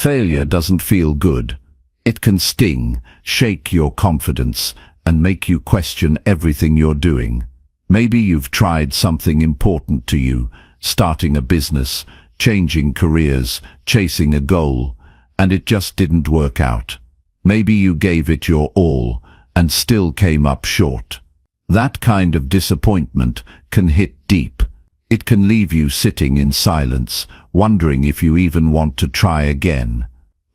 Failure doesn't feel good. It can sting, shake your confidence, and make you question everything you're doing. Maybe you've tried something important to you, starting a business, changing careers, chasing a goal, and it just didn't work out. Maybe you gave it your all and still came up short. That kind of disappointment can hit deep. It can leave you sitting in silence, wondering if you even want to try again.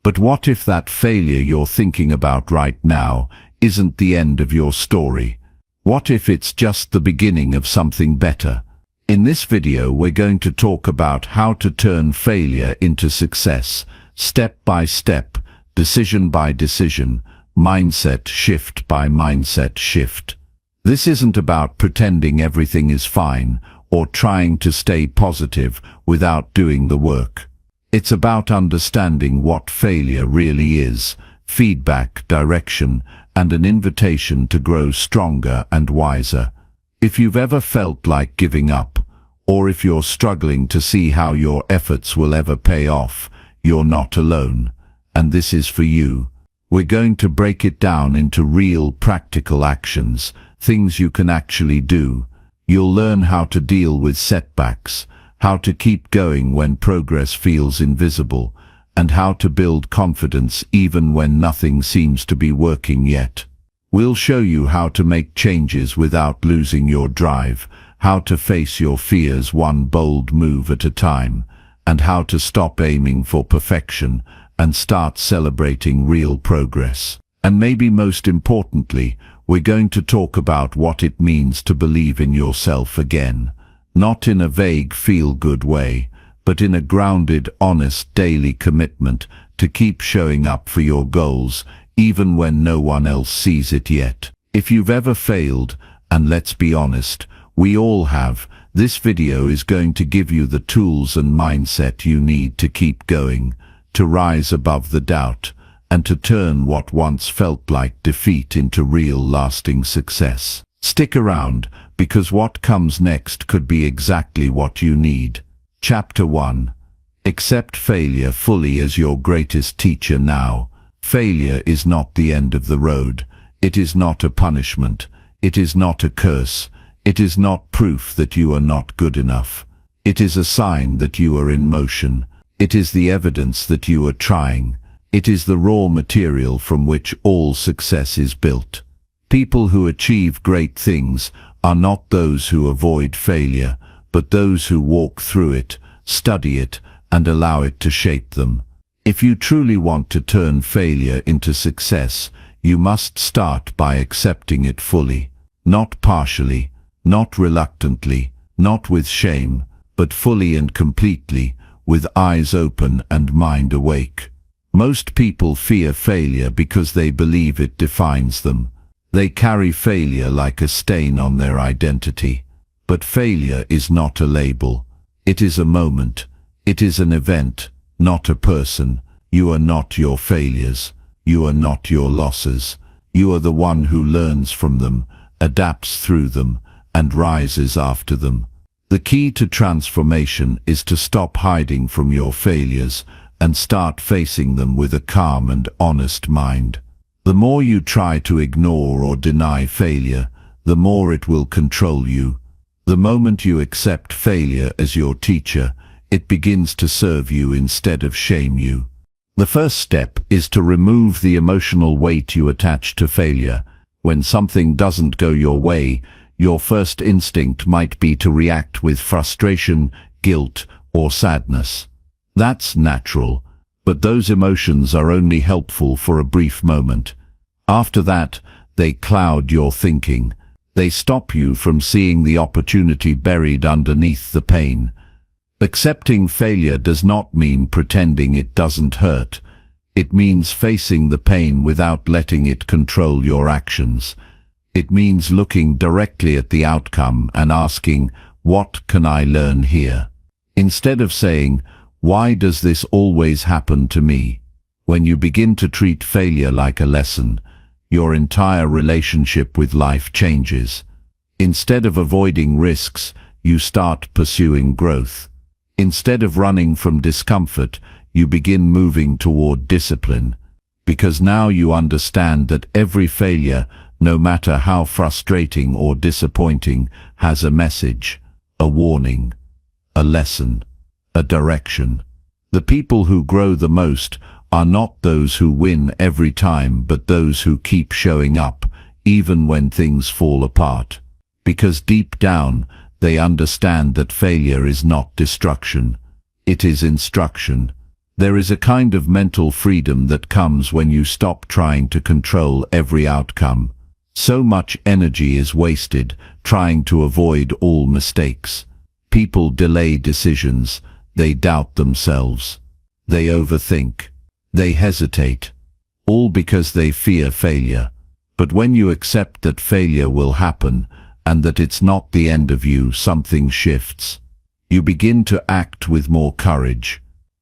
But what if that failure you're thinking about right now isn't the end of your story? What if it's just the beginning of something better? In this video, we're going to talk about how to turn failure into success, step by step, decision by decision, mindset shift by mindset shift. This isn't about pretending everything is fine or trying to stay positive without doing the work. It's about understanding what failure really is, feedback, direction, and an invitation to grow stronger and wiser. If you've ever felt like giving up, or if you're struggling to see how your efforts will ever pay off, you're not alone, and this is for you. We're going to break it down into real, practical actions, things you can actually do. You'll learn how to deal with setbacks, how to keep going when progress feels invisible, and how to build confidence even when nothing seems to be working yet. We'll show you how to make changes without losing your drive, how to face your fears one bold move at a time, and how to stop aiming for perfection and start celebrating real progress. And maybe most importantly, we're going to talk about what it means to believe in yourself again, not in a vague feel-good way, but in a grounded, honest daily commitment to keep showing up for your goals, even when no one else sees it yet. If you've ever failed, and let's be honest, we all have, this video is going to give you the tools and mindset you need to keep going, to rise above the doubt, and to turn what once felt like defeat into real lasting success. Stick around, because what comes next could be exactly what you need. Chapter 1. Accept failure fully as your greatest teacher now. Failure is not the end of the road. It is not a punishment. It is not a curse. It is not proof that you are not good enough. It is a sign that you are in motion. It is the evidence that you are trying. It is the raw material from which all success is built. People who achieve great things are not those who avoid failure, but those who walk through it, study it, and allow it to shape them. If you truly want to turn failure into success, you must start by accepting it fully, not partially, not reluctantly, not with shame, but fully and completely, with eyes open and mind awake. Most people fear failure because they believe it defines them. They carry failure like a stain on their identity. But failure is not a label. It is a moment. It is an event, not a person. You are not your failures. You are not your losses. You are the one who learns from them, adapts through them, and rises after them. The key to transformation is to stop hiding from your failures and start facing them with a calm and honest mind. The more you try to ignore or deny failure, the more it will control you. The moment you accept failure as your teacher, it begins to serve you instead of shame you. The first step is to remove the emotional weight you attach to failure. When something doesn't go your way, your first instinct might be to react with frustration, guilt, or sadness. That's natural, but those emotions are only helpful for a brief moment. After that, they cloud your thinking. They stop you from seeing the opportunity buried underneath the pain. Accepting failure does not mean pretending it doesn't hurt. It means facing the pain without letting it control your actions. It means looking directly at the outcome and asking, what can I learn here? Instead of saying, why does this always happen to me? When you begin to treat failure like a lesson, your entire relationship with life changes. Instead of avoiding risks, you start pursuing growth. Instead of running from discomfort, You begin moving toward discipline, because now you understand that every failure, no matter how frustrating or disappointing, has a message, a warning, a lesson, a direction. The people who grow the most are not those who win every time, but those who keep showing up, even when things fall apart. Because deep down, they understand that failure is not destruction. It is instruction. There is a kind of mental freedom that comes when you stop trying to control every outcome. So much energy is wasted trying to avoid all mistakes. People delay decisions, they doubt themselves, they overthink, they hesitate, all because they fear failure. But when you accept that failure will happen, and that it's not the end of you, something shifts. You begin to act with more courage.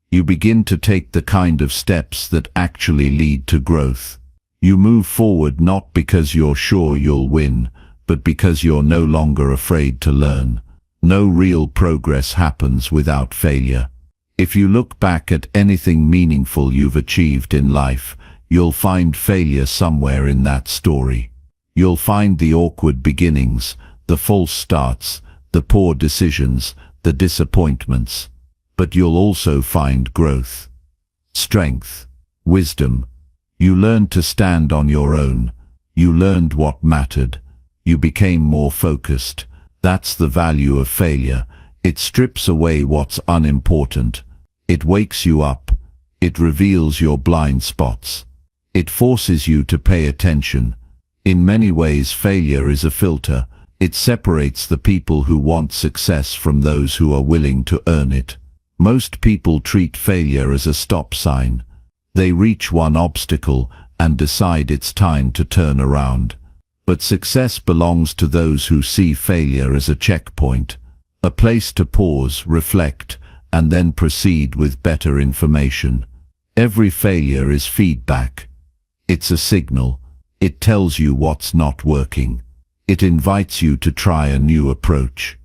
You begin to take the kind of steps that actually lead to growth. You move forward not because you're sure you'll win, but because you're no longer afraid to learn. No real progress happens without failure. If you look back at anything meaningful you've achieved in life, you'll find failure somewhere in that story. You'll find the awkward beginnings, the false starts, the poor decisions, the disappointments. But you'll also find growth, strength, wisdom. You learned to stand on your own. You learned what mattered. You became more focused. That's the value of failure. It strips away what's unimportant. It wakes you up. It reveals your blind spots. It forces you to pay attention. In many ways, failure is a filter. It separates the people who want success from those who are willing to earn it. Most people treat failure as a stop sign. They reach one obstacle and decide it's time to turn around. But success belongs to those who see failure as a checkpoint, a place to pause, reflect, and then proceed with better information. Every failure is feedback. It's a signal. It tells you what's not working. It invites you to try a new approach.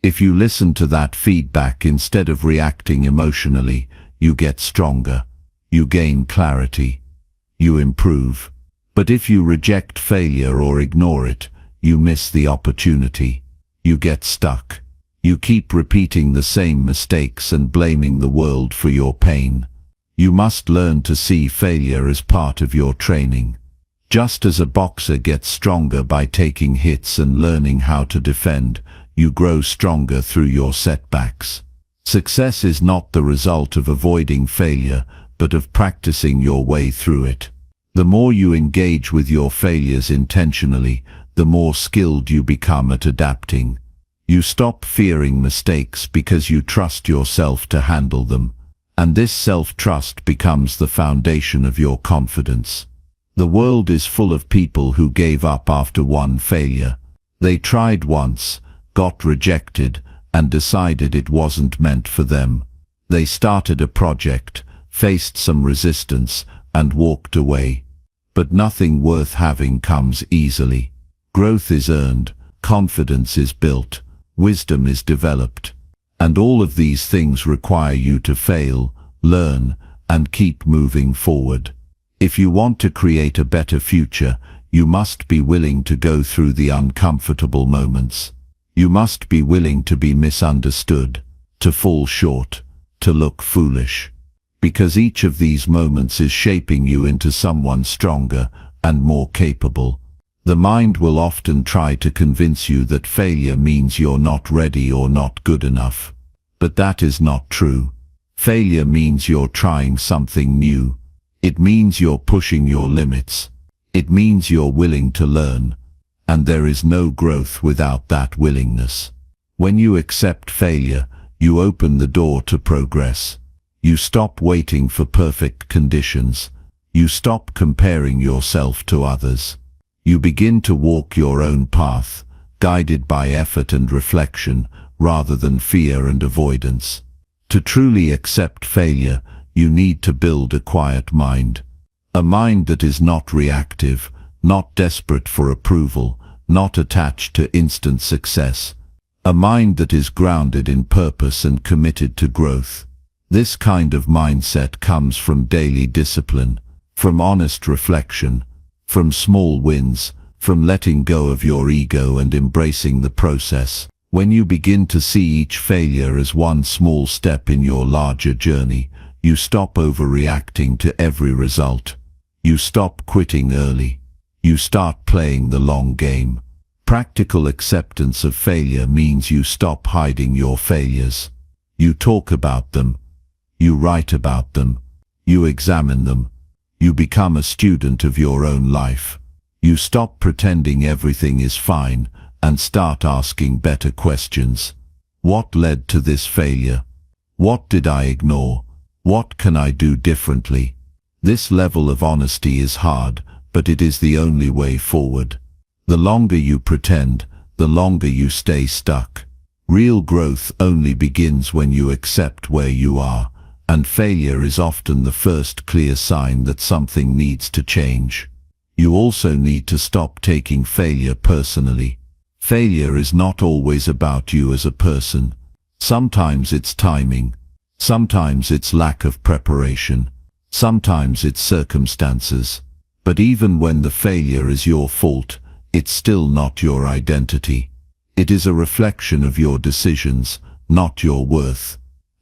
If you listen to that feedback instead of reacting emotionally, you get stronger. You gain clarity. You improve. But if you reject failure or ignore it, you miss the opportunity. You get stuck. You keep repeating the same mistakes and blaming the world for your pain. You must learn to see failure as part of your training. Just as a boxer gets stronger by taking hits and learning how to defend, you grow stronger through your setbacks. Success is not the result of avoiding failure, but of practicing your way through it. The more you engage with your failures intentionally, the more skilled you become at adapting. You stop fearing mistakes because you trust yourself to handle them, and this self-trust becomes the foundation of your confidence. The world is full of people who gave up after one failure. They tried once, got rejected, and decided it wasn't meant for them. They started a project, faced some resistance, and walked away. But nothing worth having comes easily. Growth is earned, confidence is built, wisdom is developed. And all of these things require you to fail, learn, and keep moving forward. If you want to create a better future, you must be willing to go through the uncomfortable moments. You must be willing to be misunderstood, to fall short, to look foolish. Because each of these moments is shaping you into someone stronger and more capable. The mind will often try to convince you that failure means you're not ready or not good enough. But that is not true. Failure means you're trying something new. It means you're pushing your limits. It means you're willing to learn. And there is no growth without that willingness. When you accept failure, you open the door to progress. You stop waiting for perfect conditions. You stop comparing yourself to others. You begin to walk your own path, guided by effort and reflection, rather than fear and avoidance. To truly accept failure, you need to build a quiet mind. A mind that is not reactive, not desperate for approval, not attached to instant success. A mind that is grounded in purpose and committed to growth. This kind of mindset comes from daily discipline, from honest reflection, from small wins, from letting go of your ego and embracing the process. When you begin to see each failure as one small step in your larger journey, you stop overreacting to every result. You stop quitting early. You start playing the long game. Practical acceptance of failure means you stop hiding your failures. You talk about them. You write about them. You examine them. You become a student of your own life. You stop pretending everything is fine and start asking better questions. What led to this failure? What did I ignore? What can I do differently? This level of honesty is hard, but it is the only way forward. The longer you pretend, the longer you stay stuck. Real growth only begins when you accept where you are, and failure is often the first clear sign that something needs to change. You also need to stop taking failure personally. Failure is not always about you as a person. Sometimes it's timing. Sometimes it's lack of preparation. Sometimes it's circumstances. But even when the failure is your fault, it's still not your identity. It is a reflection of your decisions, not your worth.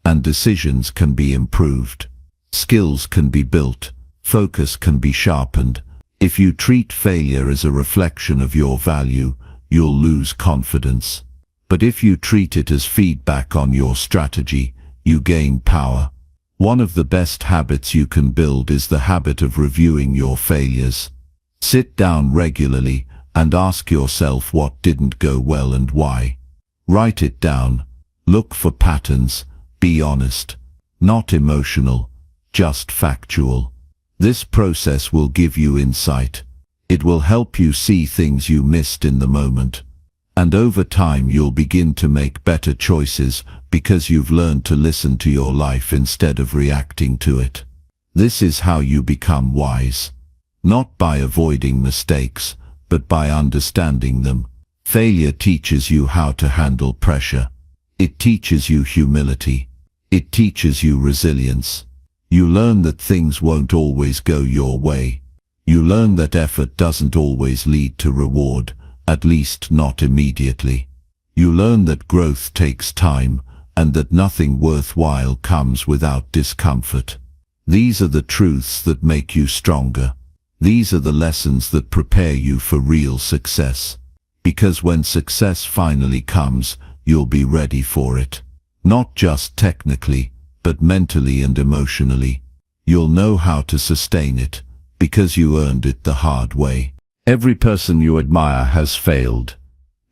And decisions can be improved. Skills can be built. Focus can be sharpened. If you treat failure as a reflection of your value, you'll lose confidence. But if you treat it as feedback on your strategy, you gain power. One of the best habits you can build is the habit of reviewing your failures. Sit down regularly and ask yourself what didn't go well and why. Write it down. Look for patterns. Be honest. Not emotional, just factual. This process will give you insight. It will help you see things you missed in the moment. And over time you'll begin to make better choices because you've learned to listen to your life instead of reacting to it. This is how you become wise. Not by avoiding mistakes, but by understanding them. Failure teaches you how to handle pressure. It teaches you humility. It teaches you resilience. You learn that things won't always go your way. You learn that effort doesn't always lead to reward, at least not immediately. You learn that growth takes time, and that nothing worthwhile comes without discomfort. These are the truths that make you stronger. These are the lessons that prepare you for real success. Because when success finally comes, you'll be ready for it. Not just technically, but mentally and emotionally. You'll know how to sustain it, because you earned it the hard way. Every person you admire has failed.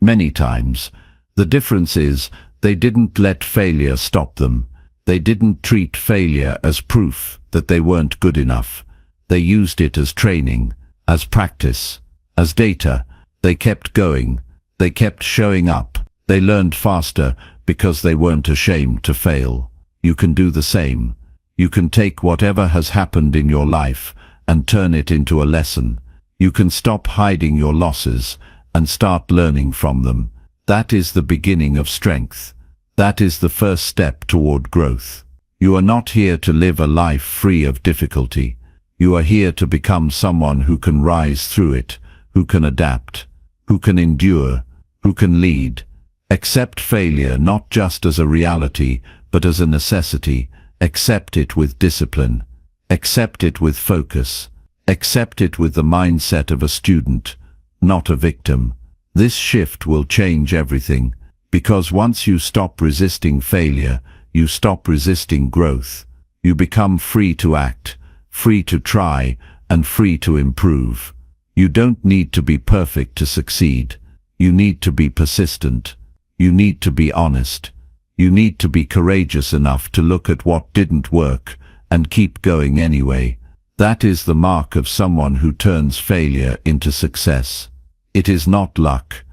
Many times. The difference is, they didn't let failure stop them. They didn't treat failure as proof that they weren't good enough. They used it as training, as practice, as data. They kept going. They kept showing up. They learned faster because they weren't ashamed to fail. You can do the same. You can take whatever has happened in your life and turn it into a lesson. You can stop hiding your losses and start learning from them. That is the beginning of strength. That is the first step toward growth. You are not here to live a life free of difficulty. You are here to become someone who can rise through it, who can adapt, who can endure, who can lead. Accept failure not just as a reality, but as a necessity. Accept it with discipline. Accept it with focus. Accept it with the mindset of a student, not a victim. This shift will change everything, because once you stop resisting failure, you stop resisting growth. You become free to act, free to try, and free to improve. You don't need to be perfect to succeed. You need to be persistent. You need to be honest. You need to be courageous enough to look at what didn't work and keep going anyway. That is the mark of someone who turns failure into success. It is not luck.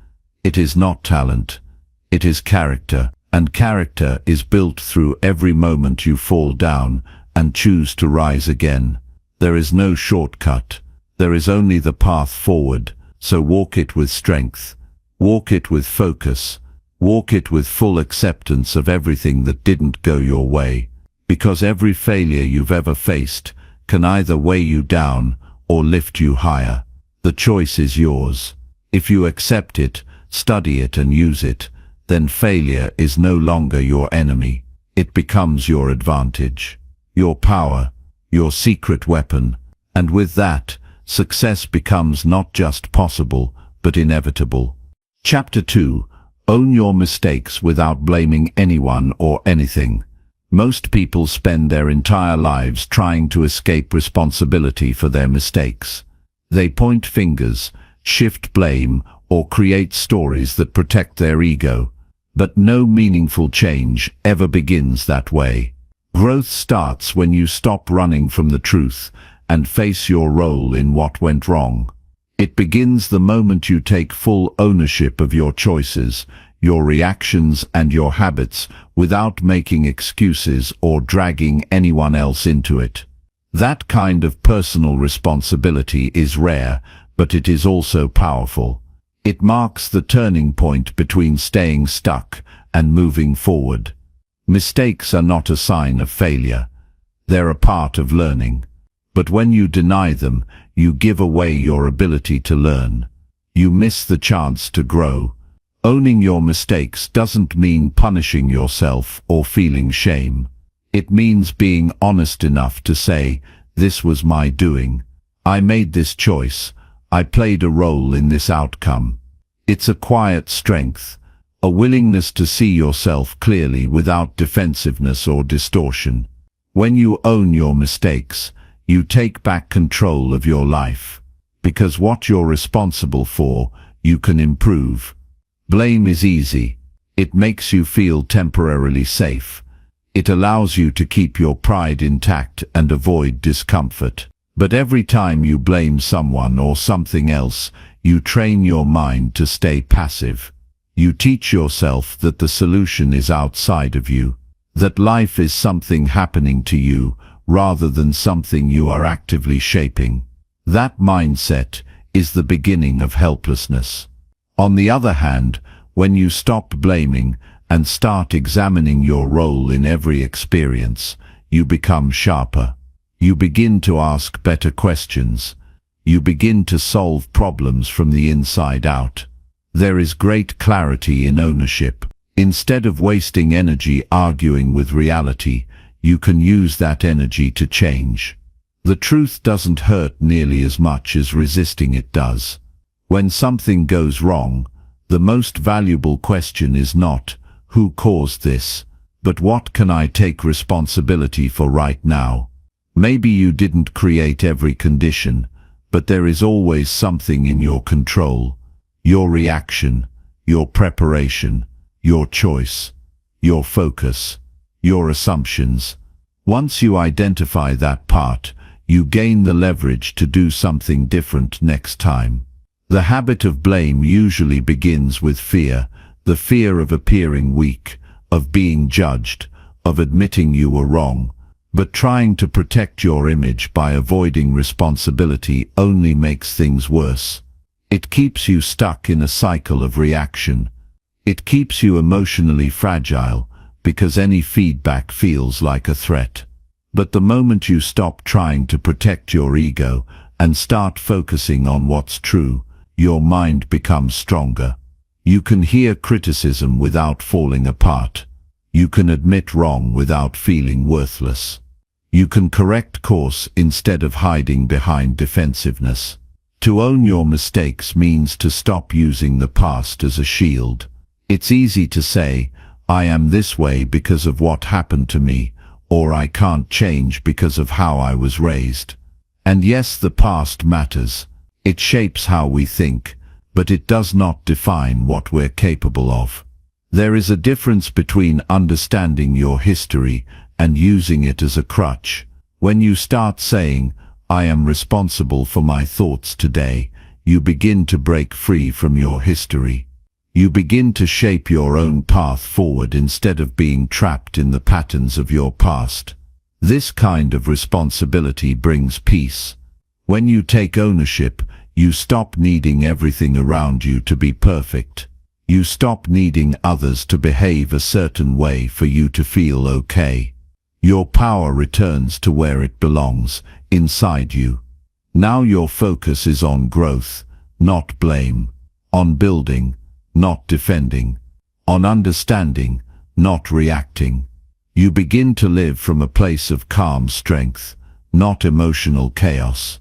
It is not talent. It is character, and character is built through every moment you fall down and choose to rise again. There is no shortcut. There is only the path forward, so walk it with strength. Walk it with focus. Walk it with full acceptance of everything that didn't go your way. because every failure you've ever faced can either weigh you down or lift you higher. The choice is yours. If you accept it, study it and use it, then failure is no longer your enemy. It becomes your advantage, your power, your secret weapon, and with that, success becomes not just possible, but inevitable. Chapter 2. Own your mistakes without blaming anyone or anything. Most people spend their entire lives trying to escape responsibility for their mistakes. They point fingers, shift blame, or create stories that protect their ego. But no meaningful change ever begins that way. Growth starts when you stop running from the truth and face your role in what went wrong. It begins the moment you take full ownership of your choices, your reactions and your habits without making excuses or dragging anyone else into it. That kind of personal responsibility is rare, but it is also powerful. It marks the turning point between staying stuck and moving forward. Mistakes are not a sign of failure. They're a part of learning. But when you deny them, you give away your ability to learn. You miss the chance to grow. Owning your mistakes doesn't mean punishing yourself or feeling shame. It means being honest enough to say, "This was my doing. I made this choice. I played a role in this outcome." It's a quiet strength, a willingness to see yourself clearly without defensiveness or distortion. When you own your mistakes, you take back control of your life. Because what you're responsible for, you can improve. Blame is easy. It makes you feel temporarily safe. It allows you to keep your pride intact and avoid discomfort. But every time you blame someone or something else, you train your mind to stay passive. You teach yourself that the solution is outside of you, that life is something happening to you rather than something you are actively shaping. That mindset is the beginning of helplessness. On the other hand, when you stop blaming and start examining your role in every experience, you become sharper. You begin to ask better questions. You begin to solve problems from the inside out. There is great clarity in ownership. Instead of wasting energy arguing with reality, you can use that energy to change. The truth doesn't hurt nearly as much as resisting it does. When something goes wrong, the most valuable question is not, "Who caused this?" but "What can I take responsibility for right now?" Maybe you didn't create every condition, but there is always something in your control. Your reaction, your preparation, your choice, your focus, your assumptions. Once you identify that part, you gain the leverage to do something different next time. The habit of blame usually begins with fear, the fear of appearing weak, of being judged, of admitting you were wrong. But trying to protect your image by avoiding responsibility only makes things worse. It keeps you stuck in a cycle of reaction. It keeps you emotionally fragile, because any feedback feels like a threat. But the moment you stop trying to protect your ego and start focusing on what's true, your mind becomes stronger. You can hear criticism without falling apart. You can admit wrong without feeling worthless. You can correct course instead of hiding behind defensiveness. To own your mistakes means to stop using the past as a shield. It's easy to say, "I am this way because of what happened to me," or "I can't change because of how I was raised." And yes, the past matters. It shapes how we think, but it does not define what we're capable of. There is a difference between understanding your history and using it as a crutch. When you start saying, "I am responsible for my thoughts today," you begin to break free from your history. You begin to shape your own path forward instead of being trapped in the patterns of your past. This kind of responsibility brings peace. When you take ownership, you stop needing everything around you to be perfect. You stop needing others to behave a certain way for you to feel okay. Your power returns to where it belongs, inside you. Now your focus is on growth, not blame, on building, not defending, on understanding, not reacting. You begin to live from a place of calm strength, not emotional chaos.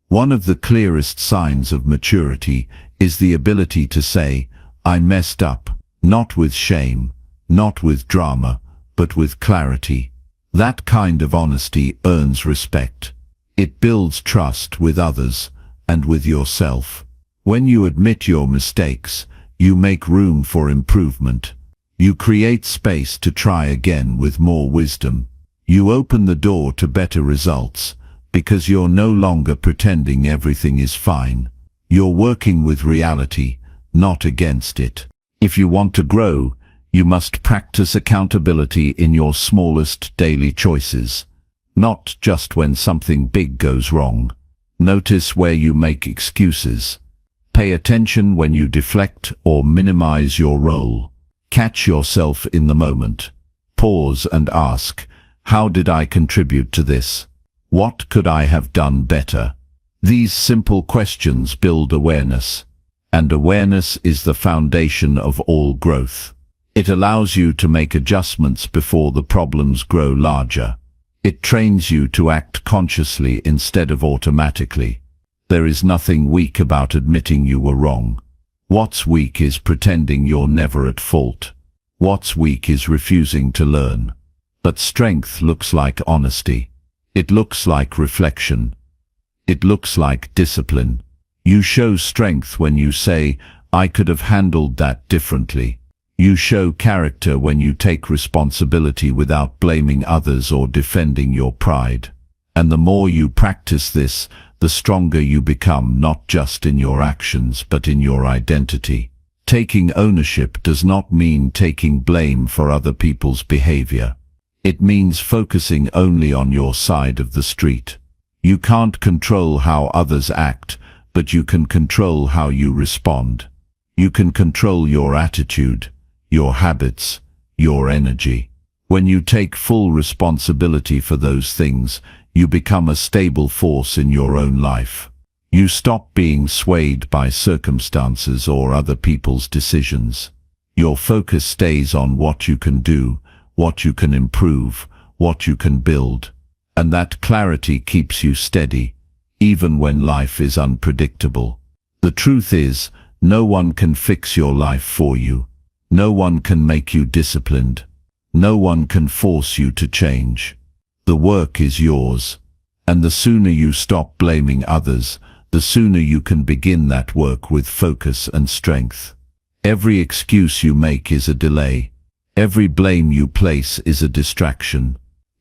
One of the clearest signs of maturity is the ability to say, "I messed up," not with shame, not with drama, but with clarity. That kind of honesty earns respect. It builds trust with others and with yourself. When you admit your mistakes, you make room for improvement. You create space to try again with more wisdom. You open the door to better results, because you're no longer pretending everything is fine. You're working with reality, not against it. If you want to grow, you must practice accountability in your smallest daily choices, not just when something big goes wrong. Notice where you make excuses. Pay attention when you deflect or minimize your role. Catch yourself in the moment. Pause and ask, how did I contribute to this? What could I have done better? These simple questions build awareness, and awareness is the foundation of all growth. It allows you to make adjustments before the problems grow larger. It trains you to act consciously instead of automatically. There is nothing weak about admitting you were wrong. What's weak is pretending you're never at fault. What's weak is refusing to learn. But strength looks like honesty. It looks like reflection. It looks like discipline. You show strength when you say, "I could have handled that differently." You show character when you take responsibility without blaming others or defending your pride. And the more you practice this, the stronger you become, not just in your actions but in your identity. Taking ownership does not mean taking blame for other people's behavior. It means focusing only on your side of the street. You can't control how others act, but you can control how you respond. You can control your attitude, your habits, your energy. When you take full responsibility for those things, you become a stable force in your own life. You stop being swayed by circumstances or other people's decisions. Your focus stays on what you can do, what you can improve, what you can build. And that clarity keeps you steady, even when life is unpredictable. The truth is, no one can fix your life for you. No one can make you disciplined. No one can force you to change. The work is yours, and the sooner you stop blaming others, the sooner you can begin that work with focus and strength. Every excuse you make is a delay. Every blame you place is a distraction.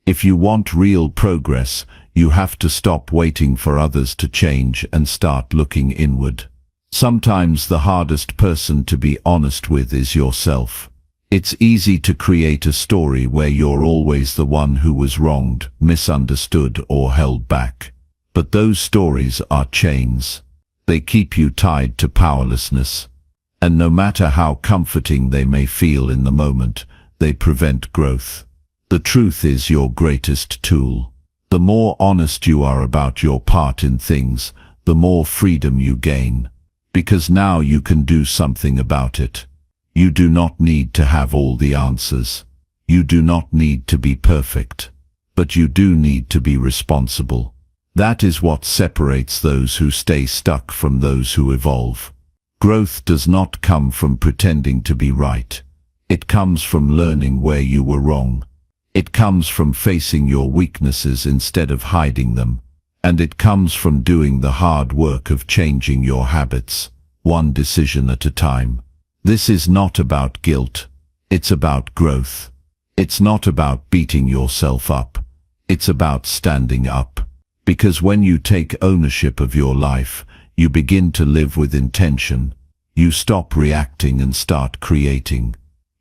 If you want real progress, you have to stop waiting for others to change and start looking inward. Sometimes the hardest person to be honest with is yourself. It's easy to create a story where you're always the one who was wronged, misunderstood, or held back. But those stories are chains. They keep you tied to powerlessness. And no matter how comforting they may feel in the moment, they prevent growth. The truth is your greatest tool. The more honest you are about your part in things, the more freedom you gain. Because now you can do something about it. You do not need to have all the answers. You do not need to be perfect. But you do need to be responsible. That is what separates those who stay stuck from those who evolve. Growth does not come from pretending to be right. It comes from learning where you were wrong. It comes from facing your weaknesses instead of hiding them. And it comes from doing the hard work of changing your habits, one decision at a time. This is not about guilt. It's about growth. It's not about beating yourself up. It's about standing up. Because when you take ownership of your life, you begin to live with intention. You stop reacting and start creating.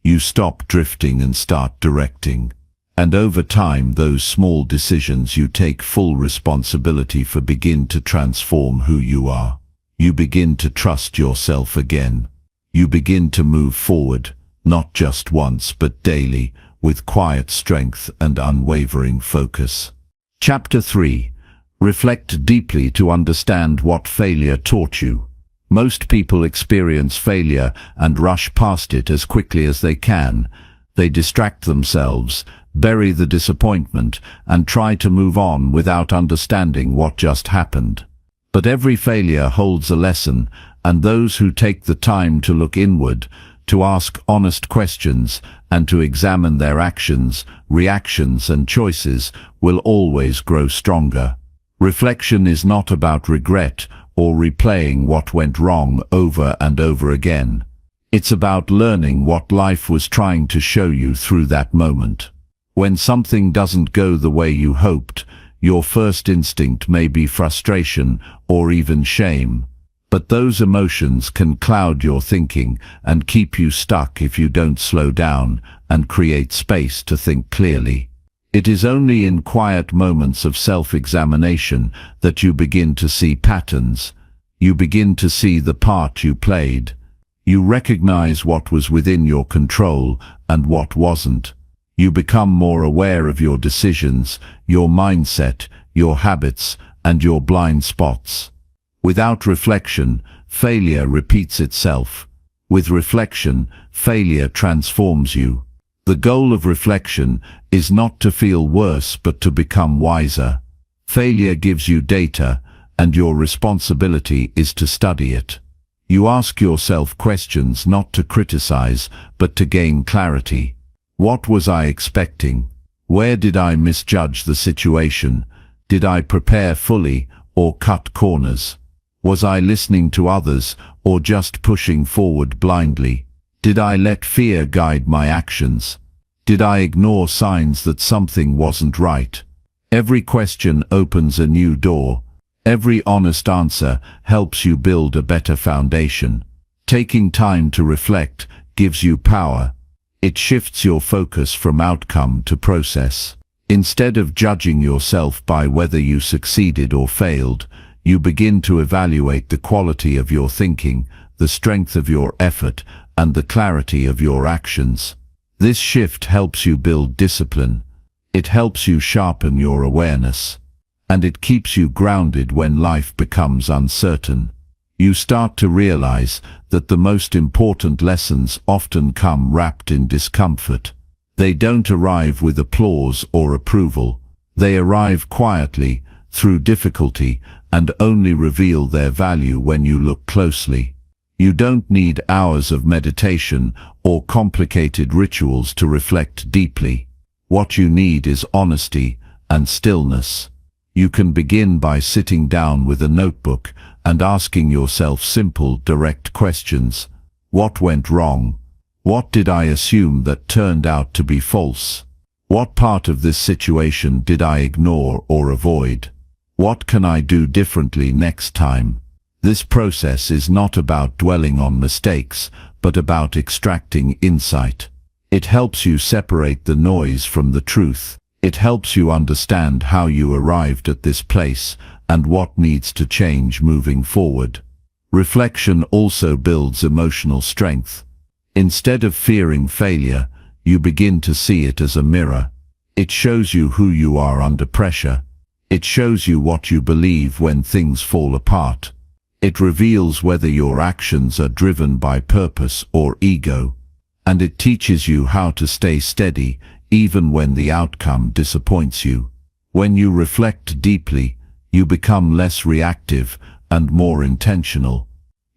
You stop drifting and start directing. And over time, those small decisions you take full responsibility for begin to transform who you are. You begin to trust yourself again. You begin to move forward, not just once but daily, with quiet strength and unwavering focus. Chapter 3. Reflect deeply to understand what failure taught you. Most people experience failure and rush past it as quickly as they can. They distract themselves, bury the disappointment, and try to move on without understanding what just happened. But every failure holds a lesson, and those who take the time to look inward, to ask honest questions, and to examine their actions, reactions, and choices will always grow stronger. Reflection is not about regret or replaying what went wrong over and over again. It's about learning what life was trying to show you through that moment. When something doesn't go the way you hoped, your first instinct may be frustration or even shame. But those emotions can cloud your thinking and keep you stuck if you don't slow down and create space to think clearly. It is only in quiet moments of self-examination that you begin to see patterns. You begin to see the part you played. You recognize what was within your control and what wasn't. You become more aware of your decisions, your mindset, your habits, and your blind spots. Without reflection, failure repeats itself. With reflection, failure transforms you. The goal of reflection is not to feel worse but to become wiser. Failure gives you data, and your responsibility is to study it. You ask yourself questions not to criticize, but to gain clarity. What was I expecting? Where did I misjudge the situation? Did I prepare fully or cut corners? Was I listening to others or just pushing forward blindly? Did I let fear guide my actions? Did I ignore signs that something wasn't right? Every question opens a new door. Every honest answer helps you build a better foundation. Taking time to reflect gives you power. It shifts your focus from outcome to process. Instead of judging yourself by whether you succeeded or failed, you begin to evaluate the quality of your thinking, the strength of your effort, and the clarity of your actions. This shift helps you build discipline. It helps you sharpen your awareness. And it keeps you grounded when life becomes uncertain. You start to realize that the most important lessons often come wrapped in discomfort. They don't arrive with applause or approval. They arrive quietly, through difficulty, and only reveal their value when you look closely. You don't need hours of meditation or complicated rituals to reflect deeply. What you need is honesty and stillness. You can begin by sitting down with a notebook and asking yourself simple, direct questions. What went wrong? What did I assume that turned out to be false? What part of this situation did I ignore or avoid? What can I do differently next time? This process is not about dwelling on mistakes, but about extracting insight. It helps you separate the noise from the truth. It helps you understand how you arrived at this place and what needs to change moving forward. Reflection also builds emotional strength. Instead of fearing failure, you begin to see it as a mirror. It shows you who you are under pressure. It shows you what you believe when things fall apart. It reveals whether your actions are driven by purpose or ego. And it teaches you how to stay steady, even when the outcome disappoints you. When you reflect deeply, you become less reactive and more intentional.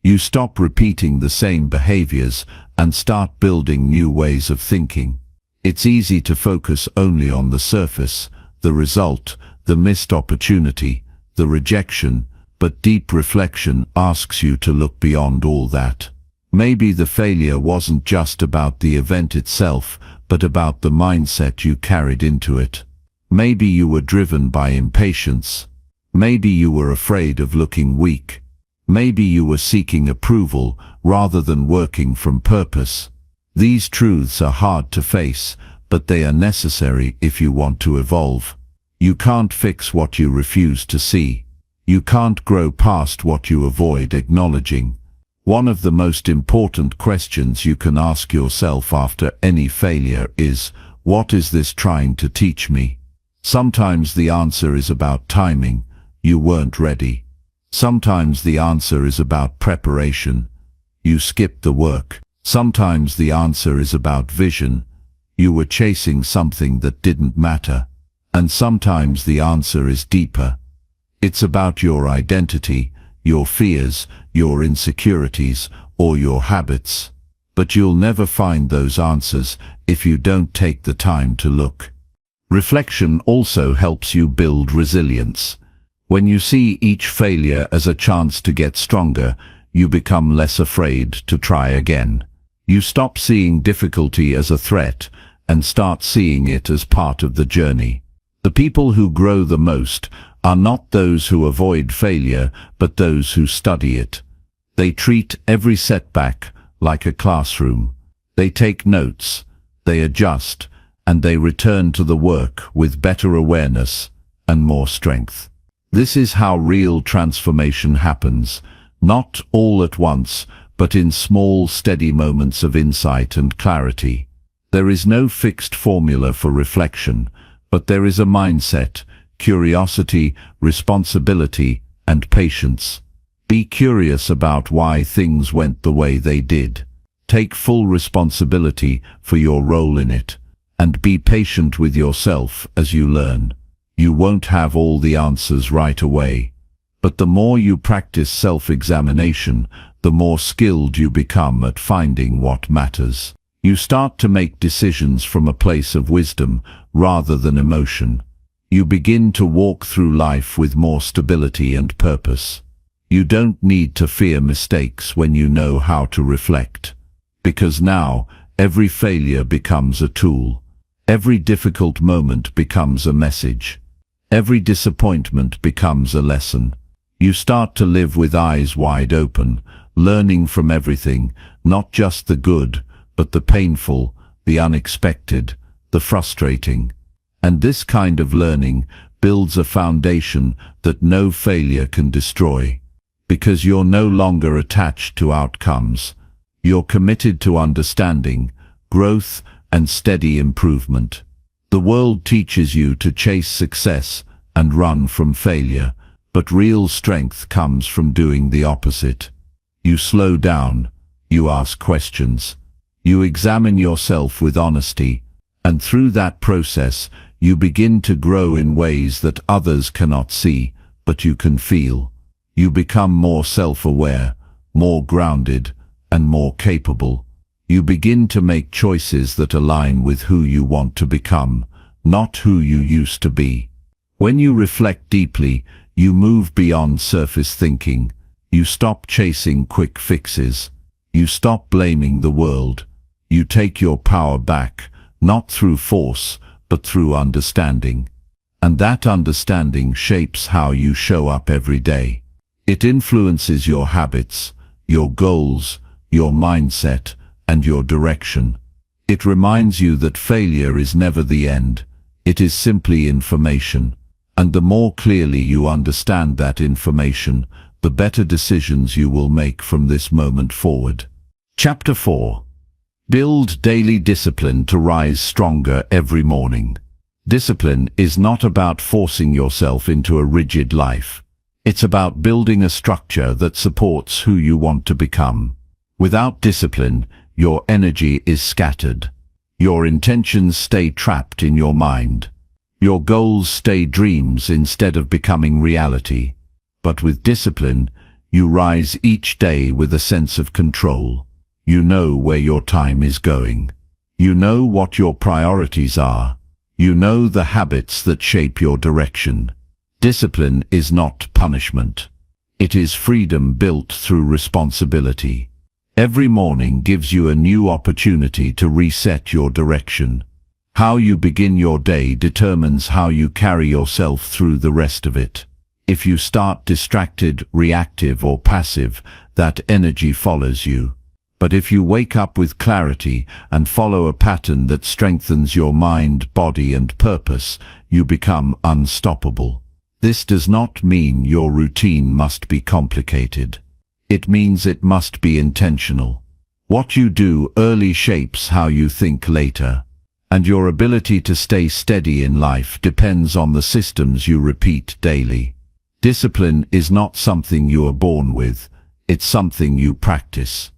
You stop repeating the same behaviors and start building new ways of thinking. It's easy to focus only on the surface, the result, the missed opportunity, the rejection, but deep reflection asks you to look beyond all that. Maybe the failure wasn't just about the event itself, but about the mindset you carried into it. Maybe you were driven by impatience. Maybe you were afraid of looking weak. Maybe you were seeking approval rather than working from purpose. These truths are hard to face, but they are necessary if you want to evolve. You can't fix what you refuse to see. You can't grow past what you avoid acknowledging. One of the most important questions you can ask yourself after any failure is, What is this trying to teach me? Sometimes the answer is about timing. You weren't ready. Sometimes the answer is about preparation. You skipped the work. Sometimes the answer is about vision. You were chasing something that didn't matter. And sometimes the answer is deeper. It's about your identity, your fears, your insecurities, or your habits. But you'll never find those answers if you don't take the time to look. Reflection also helps you build resilience. When you see each failure as a chance to get stronger, you become less afraid to try again. You stop seeing difficulty as a threat and start seeing it as part of the journey. The people who grow the most are not those who avoid failure, but those who study it. They treat every setback like a classroom. They take notes, they adjust, and they return to the work with better awareness and more strength. This is how real transformation happens, not all at once, but in small, steady moments of insight and clarity. There is no fixed formula for reflection, but there is a mindset, curiosity, responsibility, and patience. Be curious about why things went the way they did. Take full responsibility for your role in it, and be patient with yourself as you learn. You won't have all the answers right away, but the more you practice self-examination, the more skilled you become at finding what matters. You start to make decisions from a place of wisdom rather than emotion. You begin to walk through life with more stability and purpose. You don't need to fear mistakes when you know how to reflect, because now every failure becomes a tool. Every difficult moment becomes a message. Every disappointment becomes a lesson. You start to live with eyes wide open, learning from everything, not just the good, but the painful, the unexpected, the frustrating. And this kind of learning builds a foundation that no failure can destroy. Because you're no longer attached to outcomes. You're committed to understanding, growth, and steady improvement. The world teaches you to chase success and run from failure, but real strength comes from doing the opposite. You slow down, you ask questions, you examine yourself with honesty, and through that process, you begin to grow in ways that others cannot see, but you can feel. You become more self-aware, more grounded, and more capable. You begin to make choices that align with who you want to become, not who you used to be. When you reflect deeply, you move beyond surface thinking. You stop chasing quick fixes. You stop blaming the world. You take your power back, not through force, but through understanding. And that understanding shapes how you show up every day. It influences your habits, your goals, your mindset, and your direction. It reminds you that failure is never the end. It is simply information. And the more clearly you understand that information, the better decisions you will make from this moment forward. Chapter 4. Build daily discipline to rise stronger every morning. Discipline is not about forcing yourself into a rigid life. It's about building a structure that supports who you want to become. Without discipline, your energy is scattered. Your intentions stay trapped in your mind. Your goals stay dreams instead of becoming reality. But with discipline, you rise each day with a sense of control. You know where your time is going. You know what your priorities are. You know the habits that shape your direction. Discipline is not punishment. It is freedom built through responsibility. Every morning gives you a new opportunity to reset your direction. How you begin your day determines how you carry yourself through the rest of it. If you start distracted, reactive, or passive, that energy follows you. But if you wake up with clarity and follow a pattern that strengthens your mind, body, and purpose, you become unstoppable. This does not mean your routine must be complicated. It means it must be intentional. What you do early shapes how you think later. And your ability to stay steady in life depends on the systems you repeat daily. Discipline is not something you are born with, it's something you practice.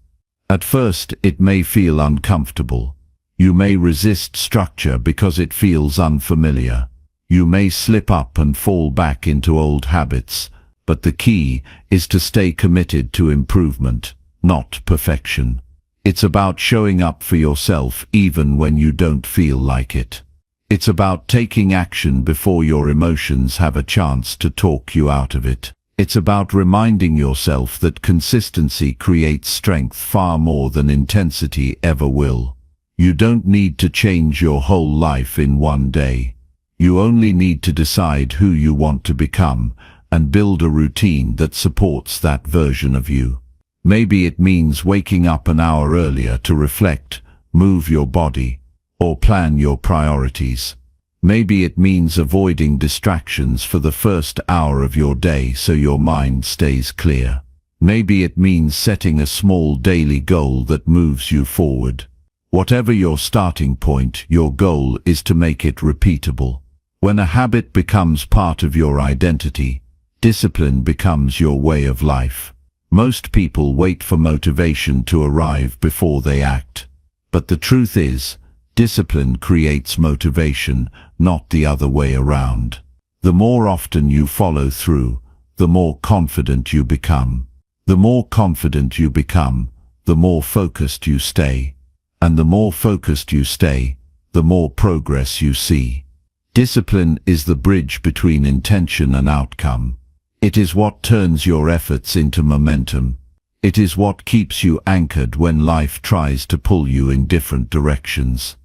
At first, it may feel uncomfortable. You may resist structure because it feels unfamiliar. You may slip up and fall back into old habits, but the key is to stay committed to improvement, not perfection. It's about showing up for yourself even when you don't feel like it. It's about taking action before your emotions have a chance to talk you out of it. It's about reminding yourself that consistency creates strength far more than intensity ever will. You don't need to change your whole life in one day. You only need to decide who you want to become and build a routine that supports that version of you. Maybe it means waking up an hour earlier to reflect, move your body, or plan your priorities. Maybe it means avoiding distractions for the first hour of your day so your mind stays clear. Maybe it means setting a small daily goal that moves you forward. Whatever your starting point, your goal is to make it repeatable. When a habit becomes part of your identity, discipline becomes your way of life. Most people wait for motivation to arrive before they act. But the truth is, discipline creates motivation, not the other way around. The more often you follow through, the more confident you become. The more confident you become, the more focused you stay. And the more focused you stay, the more progress you see. Discipline is the bridge between intention and outcome. It is what turns your efforts into momentum. It is what keeps you anchored when life tries to pull you in different directions.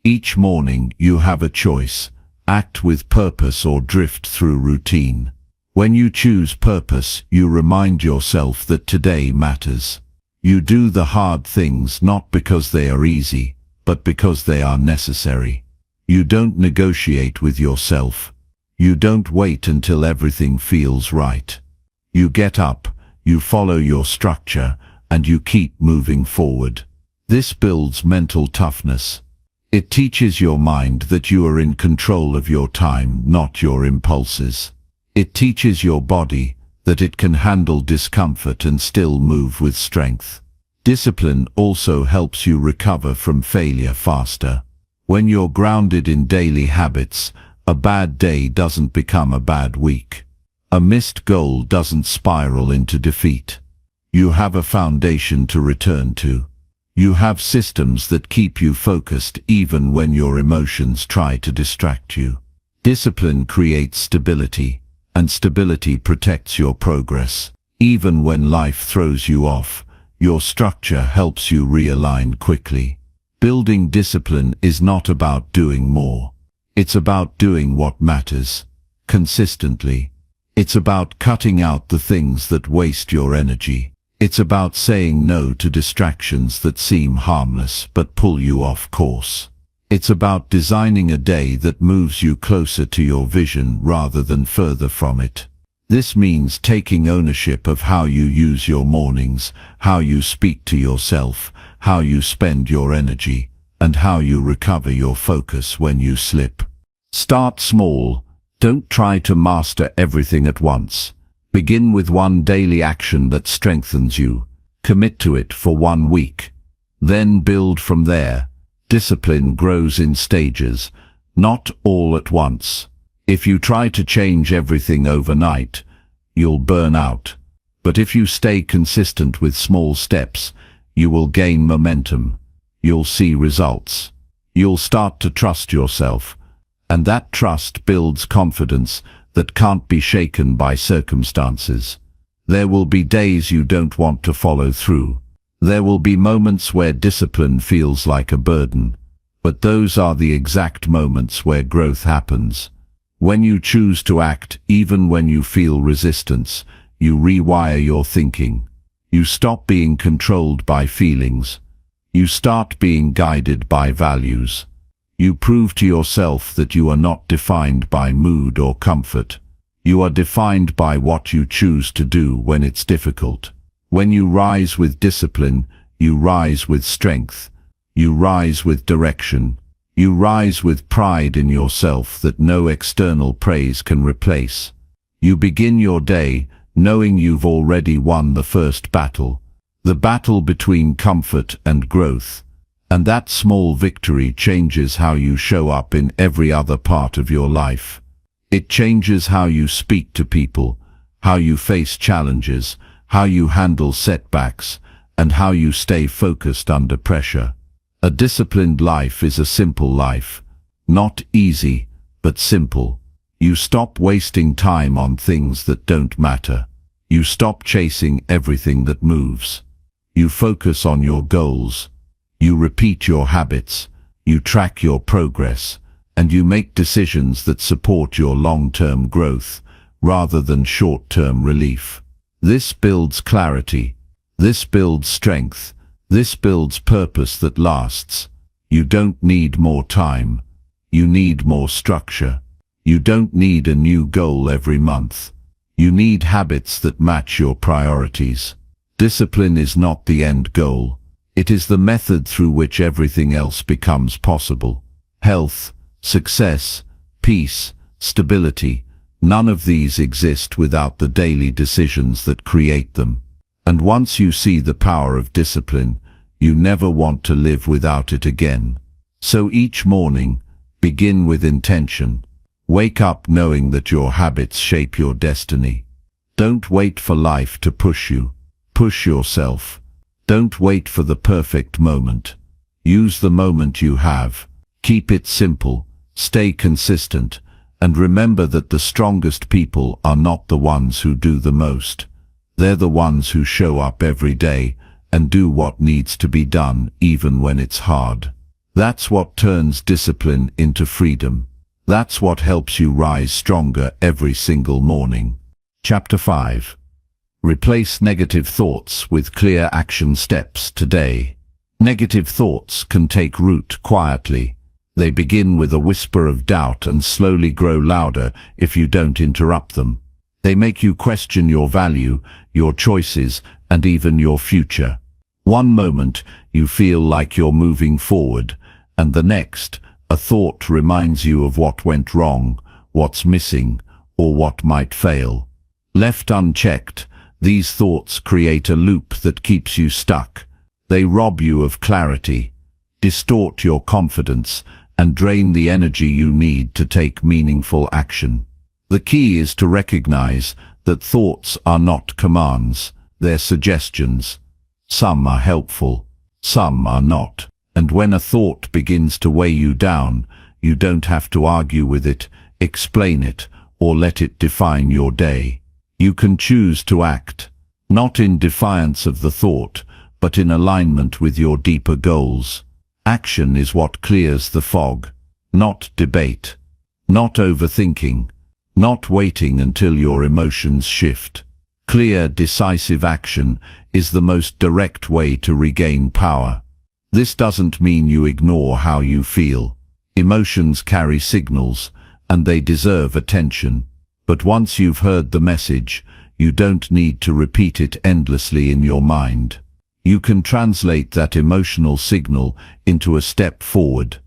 Each morning you have a choice: act with purpose or drift through routine. When you choose purpose, you remind yourself that today matters. You do the hard things not because they are easy, but because they are necessary. You don't negotiate with yourself. You don't wait until everything feels right. You get up, you follow your structure, and you keep moving forward. This builds mental toughness. It teaches your mind that you are in control of your time, not your impulses. It teaches your body that it can handle discomfort and still move with strength. Discipline also helps you recover from failure faster. When you're grounded in daily habits, a bad day doesn't become a bad week. A missed goal doesn't spiral into defeat. You have a foundation to return to. You have systems that keep you focused even when your emotions try to distract you. Discipline creates stability, and stability protects your progress. Even when life throws you off, your structure helps you realign quickly. Building discipline is not about doing more. It's about doing what matters, consistently. It's about cutting out the things that waste your energy. It's about saying no to distractions that seem harmless but pull you off course. It's about designing a day that moves you closer to your vision rather than further from it. This means taking ownership of how you use your mornings, how you speak to yourself, how you spend your energy, and how you recover your focus when you slip. Start small. Don't try to master everything at once. Begin with one daily action that strengthens you. Commit to it for 1 week. Then build from there. Discipline grows in stages, not all at once. If you try to change everything overnight, you'll burn out. But if you stay consistent with small steps, you will gain momentum. You'll see results. You'll start to trust yourself. And that trust builds confidence that can't be shaken by circumstances. There will be days you don't want to follow through. There will be moments where discipline feels like a burden. But those are the exact moments where growth happens. When you choose to act, even when you feel resistance, you rewire your thinking. You stop being controlled by feelings. You start being guided by values. You prove to yourself that you are not defined by mood or comfort. You are defined by what you choose to do when it's difficult. When you rise with discipline, you rise with strength. You rise with direction. You rise with pride in yourself that no external praise can replace. You begin your day knowing you've already won the first battle, the battle between comfort and growth. And that small victory changes how you show up in every other part of your life. It changes how you speak to people, how you face challenges, how you handle setbacks, and how you stay focused under pressure. A disciplined life is a simple life. Not easy, but simple. You stop wasting time on things that don't matter. You stop chasing everything that moves. You focus on your goals. You repeat your habits. You track your progress. And you make decisions that support your long-term growth, rather than short-term relief. This builds clarity. This builds strength. This builds purpose that lasts. You don't need more time. You need more structure. You don't need a new goal every month. You need habits that match your priorities. Discipline is not the end goal. It is the method through which everything else becomes possible. Health, success, peace, stability, none of these exist without the daily decisions that create them. And once you see the power of discipline, you never want to live without it again. So each morning, begin with intention. Wake up knowing that your habits shape your destiny. Don't wait for life to push you. Push yourself. Don't wait for the perfect moment. Use the moment you have. Keep it simple. Stay consistent. And remember that the strongest people are not the ones who do the most. They're the ones who show up every day and do what needs to be done even when it's hard. That's what turns discipline into freedom. That's what helps you rise stronger every single morning. Chapter 5. Replace negative thoughts with clear action steps today. Negative thoughts can take root quietly. They begin with a whisper of doubt and slowly grow louder if you don't interrupt them. They make you question your value, your choices, and even your future. One moment, you feel like you're moving forward, and the next, a thought reminds you of what went wrong, what's missing, or what might fail. Left unchecked, these thoughts create a loop that keeps you stuck. They rob you of clarity, distort your confidence, and drain the energy you need to take meaningful action. The key is to recognize that thoughts are not commands, they're suggestions. Some are helpful, some are not. And when a thought begins to weigh you down, you don't have to argue with it, explain it, or let it define your day. You can choose to act, not in defiance of the thought, but in alignment with your deeper goals. Action is what clears the fog, not debate, not overthinking, not waiting until your emotions shift. Clear, decisive action is the most direct way to regain power. This doesn't mean you ignore how you feel. Emotions carry signals, and they deserve attention. But once you've heard the message, you don't need to repeat it endlessly in your mind. You can translate that emotional signal into a step forward.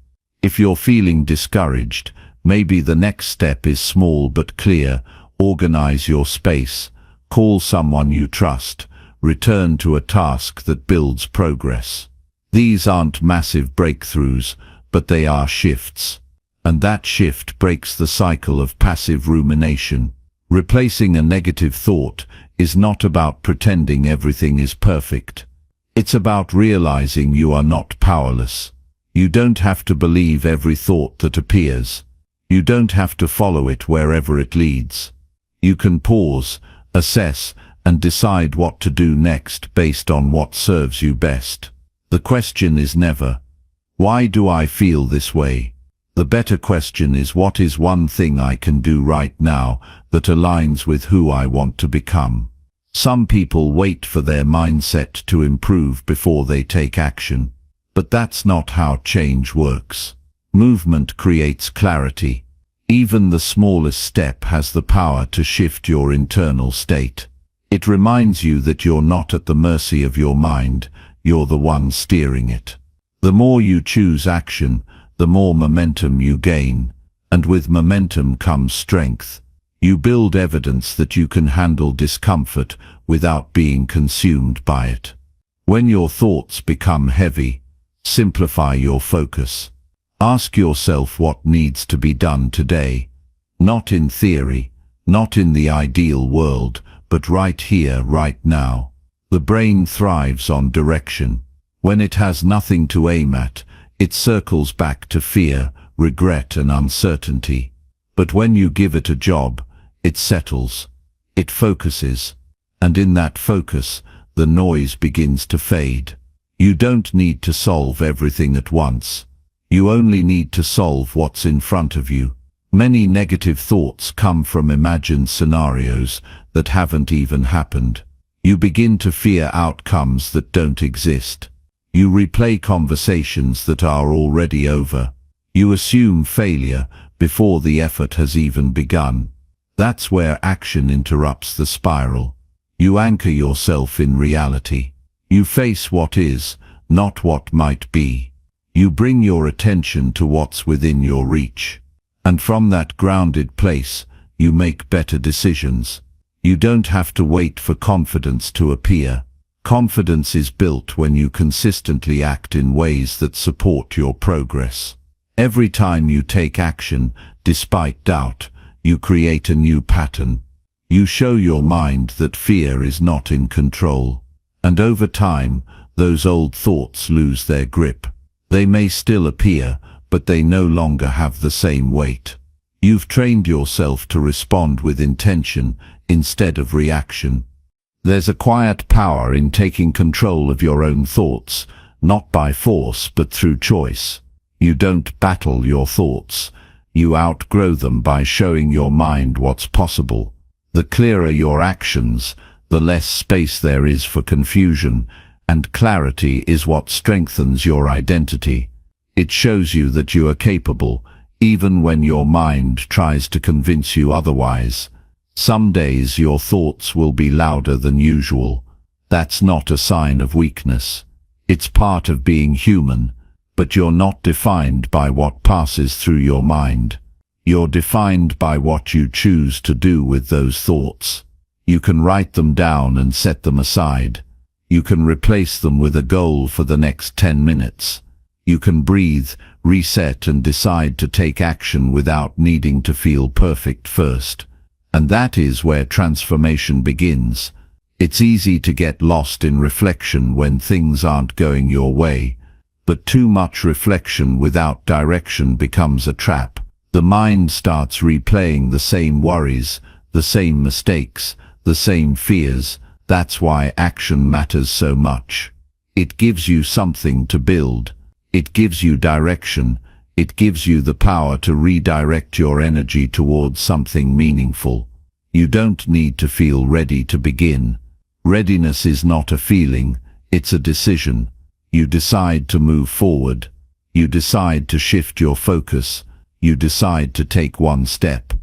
If you're feeling discouraged, maybe the next step is small but clear. Organize your space. Call someone you trust. Return to a task that builds progress. These aren't massive breakthroughs, but they are shifts. And that shift breaks the cycle of passive rumination. Replacing a negative thought is not about pretending everything is perfect. It's about realizing you are not powerless. You don't have to believe every thought that appears. You don't have to follow it wherever it leads. You can pause, assess, and decide what to do next based on what serves you best. The question is never, why do I feel this way? The better question is, what is one thing I can do right now that aligns with who I want to become? Some people wait for their mindset to improve before they take action. But that's not how change works. Movement creates clarity. Even the smallest step has the power to shift your internal state. It reminds you that you're not at the mercy of your mind, you're the one steering it. The more you choose action, the more momentum you gain. And with momentum comes strength. You build evidence that you can handle discomfort without being consumed by it. When your thoughts become heavy, simplify your focus. Ask yourself what needs to be done today. Not in theory, not in the ideal world, but right here, right now. The brain thrives on direction. When it has nothing to aim at, it circles back to fear, regret and uncertainty. But when you give it a job, it settles, it focuses, and in that focus, the noise begins to fade. You don't need to solve everything at once. You only need to solve what's in front of you. Many negative thoughts come from imagined scenarios that haven't even happened. You begin to fear outcomes that don't exist. You replay conversations that are already over. You assume failure before the effort has even begun. That's where action interrupts the spiral. You anchor yourself in reality. You face what is, not what might be. You bring your attention to what's within your reach. And from that grounded place, you make better decisions. You don't have to wait for confidence to appear. Confidence is built when you consistently act in ways that support your progress. Every time you take action, despite doubt, you create a new pattern. You show your mind that fear is not in control. And over time, those old thoughts lose their grip. They may still appear, but they no longer have the same weight. You've trained yourself to respond with intention instead of reaction. There's a quiet power in taking control of your own thoughts, not by force but through choice. You don't battle your thoughts. You outgrow them by showing your mind what's possible. The clearer your actions, the less space there is for confusion, and clarity is what strengthens your identity. It shows you that you are capable, even when your mind tries to convince you otherwise. Some days your thoughts will be louder than usual. That's not a sign of weakness. It's part of being human. But you're not defined by what passes through your mind. You're defined by what you choose to do with those thoughts. You can write them down and set them aside. You can replace them with a goal for the next 10 minutes. You can breathe, reset and decide to take action without needing to feel perfect first. And that is where transformation begins. It's easy to get lost in reflection when things aren't going your way. But too much reflection without direction becomes a trap. The mind starts replaying the same worries, the same mistakes, the same fears. That's why action matters so much. It gives you something to build. It gives you direction. It gives you the power to redirect your energy towards something meaningful. You don't need to feel ready to begin. Readiness is not a feeling, it's a decision. You decide to move forward. You decide to shift your focus. You decide to take one step.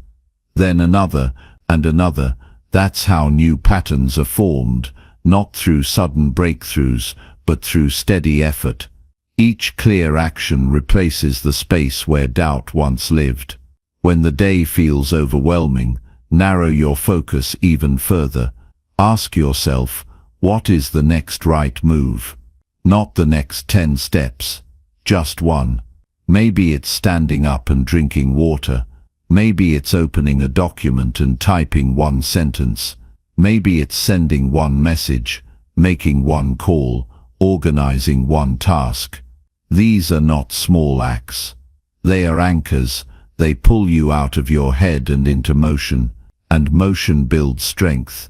Then another, and another. That's how new patterns are formed, not through sudden breakthroughs, but through steady effort. Each clear action replaces the space where doubt once lived. When the day feels overwhelming, narrow your focus even further. Ask yourself, what is the next right move? Not the next 10 steps, just one. Maybe it's standing up and drinking water. Maybe it's opening a document and typing one sentence. Maybe it's sending one message, making one call, organizing one task. These are not small acts. They are anchors. They pull you out of your head and into motion, and motion builds strength.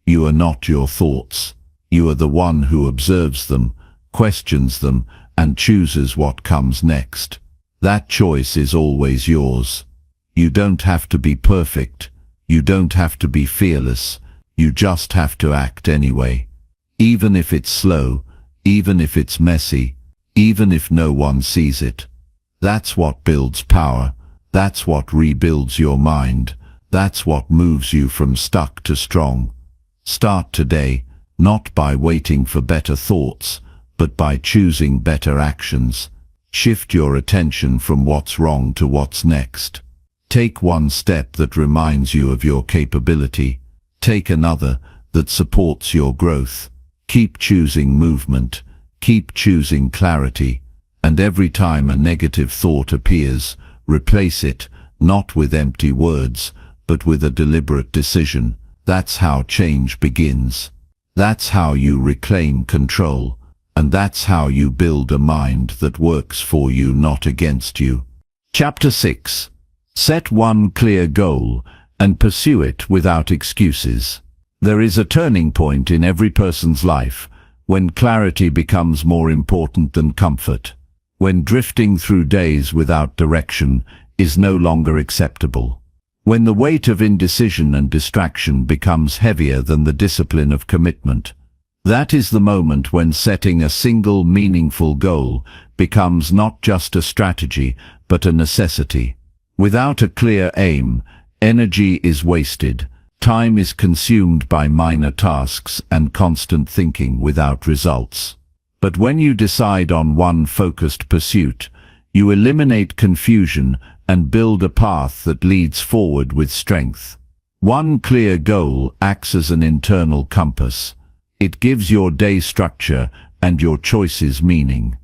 You are not your thoughts. You are the one who observes them, questions them, and chooses what comes next. That choice is always yours. You don't have to be perfect. You don't have to be fearless. You just have to act anyway. Even if it's slow, even if it's messy, even if no one sees it. That's what builds power. That's what rebuilds your mind. That's what moves you from stuck to strong. Start today, not by waiting for better thoughts, but by choosing better actions. Shift your attention from what's wrong to what's next. Take one step that reminds you of your capability. Take another that supports your growth. Keep choosing movement. Keep choosing clarity. And every time a negative thought appears, replace it, not with empty words, but with a deliberate decision. That's how change begins. That's how you reclaim control. And that's how you build a mind that works for you, not against you. Chapter 6. Set one clear goal and pursue it without excuses. There is a turning point in every person's life when clarity becomes more important than comfort. When drifting through days without direction is no longer acceptable. When the weight of indecision and distraction becomes heavier than the discipline of commitment. That is the moment when setting a single meaningful goal becomes not just a strategy, but a necessity. Without a clear aim, energy is wasted, time is consumed by minor tasks and constant thinking without results. But when you decide on one focused pursuit, you eliminate confusion and build a path that leads forward with strength. One clear goal acts as an internal compass. It gives your day structure and your choices meaning.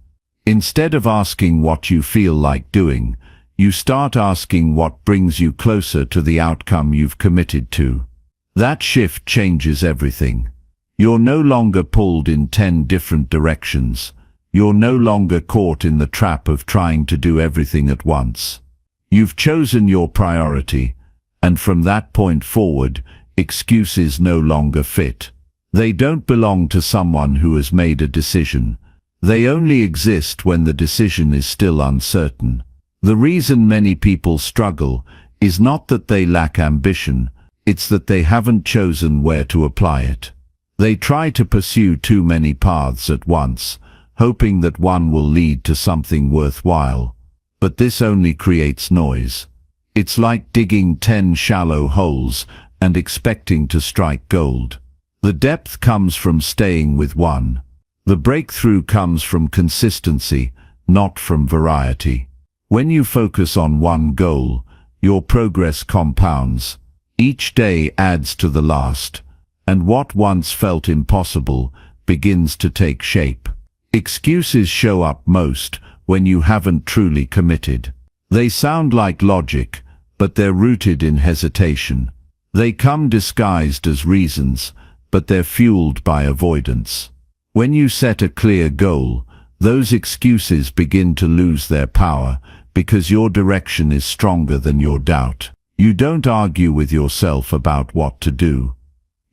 Instead of asking what you feel like doing, you start asking what brings you closer to the outcome you've committed to. That shift changes everything. You're no longer pulled in 10 different directions. You're no longer caught in the trap of trying to do everything at once. You've chosen your priority, and from that point forward, excuses no longer fit. They don't belong to someone who has made a decision. They only exist when the decision is still uncertain. The reason many people struggle is not that they lack ambition, it's that they haven't chosen where to apply it. They try to pursue too many paths at once, hoping that one will lead to something worthwhile. But this only creates noise. It's like digging 10 shallow holes and expecting to strike gold. The depth comes from staying with one. The breakthrough comes from consistency, not from variety. When you focus on one goal, your progress compounds. Each day adds to the last, and what once felt impossible begins to take shape. Excuses show up most when you haven't truly committed. They sound like logic, but they're rooted in hesitation. They come disguised as reasons, but they're fueled by avoidance. When you set a clear goal, those excuses begin to lose their power because your direction is stronger than your doubt. You don't argue with yourself about what to do.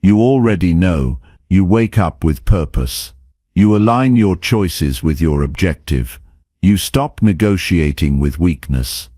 You already know. You wake up with purpose. You align your choices with your objective. You stop negotiating with weakness.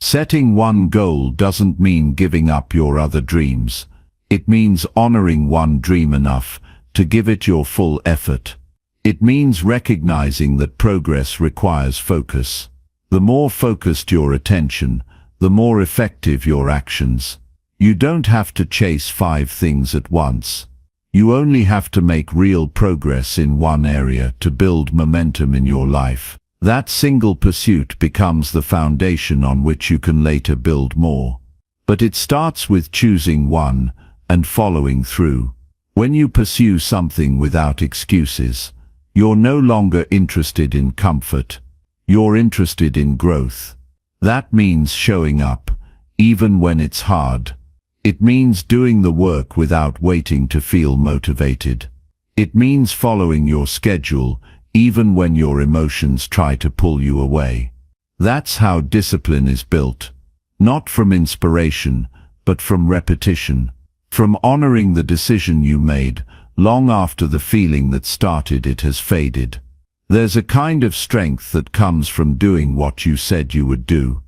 Setting one goal doesn't mean giving up your other dreams. It means honoring one dream enough to give it your full effort. It means recognizing that progress requires focus. The more focused your attention, the more effective your actions. You don't have to chase 5 things at once. You only have to make real progress in one area to build momentum in your life. That single pursuit becomes the foundation on which you can later build more. But it starts with choosing one and following through. When you pursue something without excuses, you're no longer interested in comfort. You're interested in growth. That means showing up, even when it's hard. It means doing the work without waiting to feel motivated. It means following your schedule, even when your emotions try to pull you away. That's how discipline is built. Not from inspiration, but from repetition. From honoring the decision you made, long after the feeling that started it has faded. There's a kind of strength that comes from doing what you said you would do.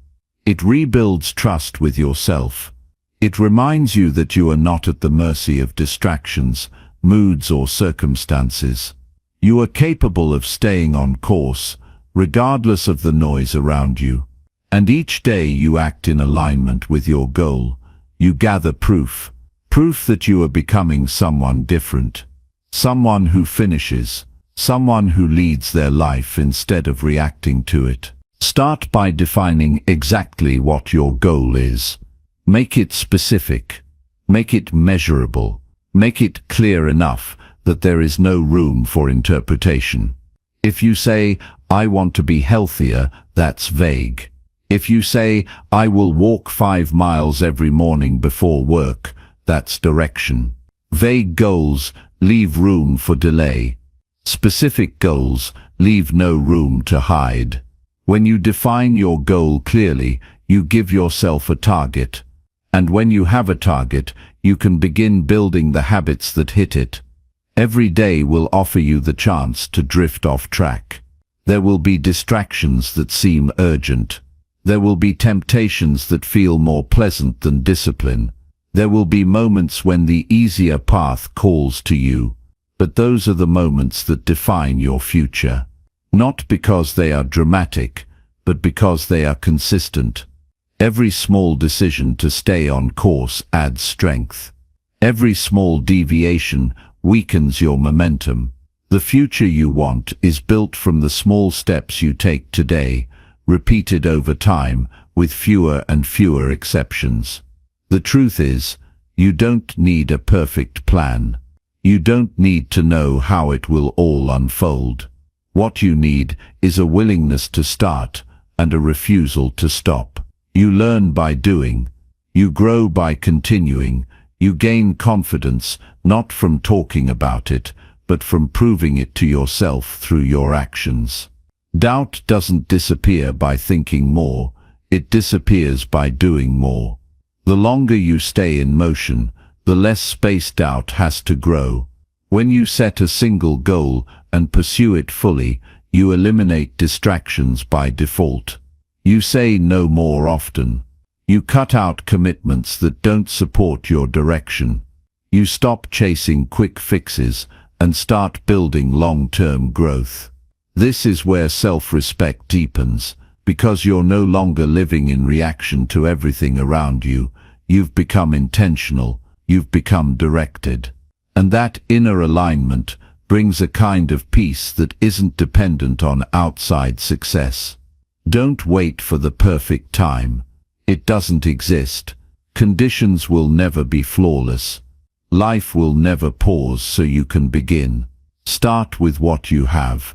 It rebuilds trust with yourself. It reminds you that you are not at the mercy of distractions, moods or circumstances. You are capable of staying on course, regardless of the noise around you. And each day you act in alignment with your goal. You gather proof that you are becoming someone different. Someone who finishes. Someone who leads their life instead of reacting to it. Start by defining exactly what your goal is. Make it specific. Make it measurable. Make it clear enough that there is no room for interpretation. If you say, "I want to be healthier," that's vague. If you say, "I will walk 5 miles every morning before work," that's direction. Vague goals leave room for delay. Specific goals leave no room to hide. When you define your goal clearly, you give yourself a target. And when you have a target, you can begin building the habits that hit it. Every day will offer you the chance to drift off track. There will be distractions that seem urgent. There will be temptations that feel more pleasant than discipline. There will be moments when the easier path calls to you. But those are the moments that define your future. Not because they are dramatic, but because they are consistent. Every small decision to stay on course adds strength. Every small deviation weakens your momentum. The future you want is built from the small steps you take today, repeated over time, with fewer and fewer exceptions. The truth is, you don't need a perfect plan. You don't need to know how it will all unfold. What you need is a willingness to start and a refusal to stop. You learn by doing. You grow by continuing. You gain confidence not from talking about it, but from proving it to yourself through your actions. Doubt doesn't disappear by thinking more. It disappears by doing more. The longer you stay in motion, the less space doubt has to grow. When you set a single goal and pursue it fully, you eliminate distractions by default. You say no more often. You cut out commitments that don't support your direction. You stop chasing quick fixes and start building long-term growth. This is where self-respect deepens, because you're no longer living in reaction to everything around you. You've become intentional. You've become directed. And that inner alignment brings a kind of peace that isn't dependent on outside success. Don't wait for the perfect time. It doesn't exist. Conditions will never be flawless. Life will never pause so you can begin. Start with what you have.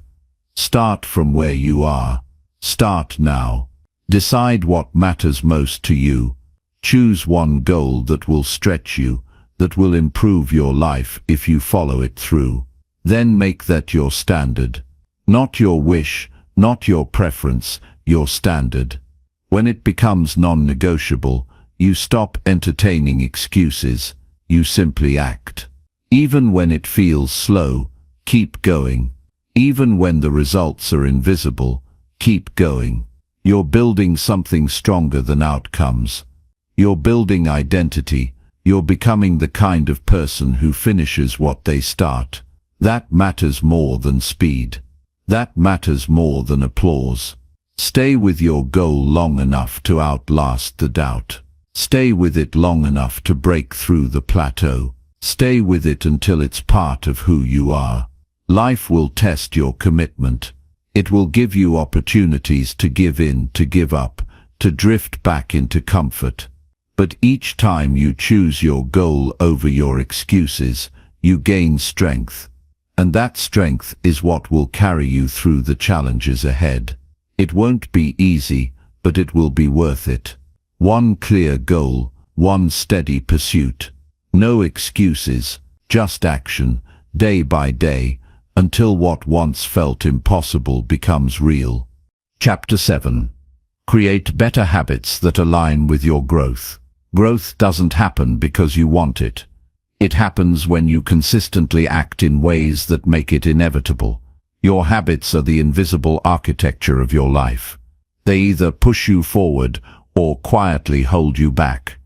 Start from where you are. Start now. Decide what matters most to you. Choose one goal that will stretch you, that will improve your life if you follow it through. Then make that your standard. Not your wish, not your preference, your standard. When it becomes non-negotiable, you stop entertaining excuses. You simply act. Even when it feels slow, keep going. Even when the results are invisible, keep going. You're building something stronger than outcomes. You're building identity. You're becoming the kind of person who finishes what they start. That matters more than speed. That matters more than applause. Stay with your goal long enough to outlast the doubt. Stay with it long enough to break through the plateau. Stay with it until it's part of who you are. Life will test your commitment. It will give you opportunities to give in, to give up, to drift back into comfort. But each time you choose your goal over your excuses, you gain strength. And that strength is what will carry you through the challenges ahead. It won't be easy, but it will be worth it. One clear goal, one steady pursuit. No excuses, just action, day by day, until what once felt impossible becomes real. Chapter 7. Create better habits that align with your growth. Growth doesn't happen because you want it. It happens when you consistently act in ways that make it inevitable. Your habits are the invisible architecture of your life. They either push you forward or quietly hold you back.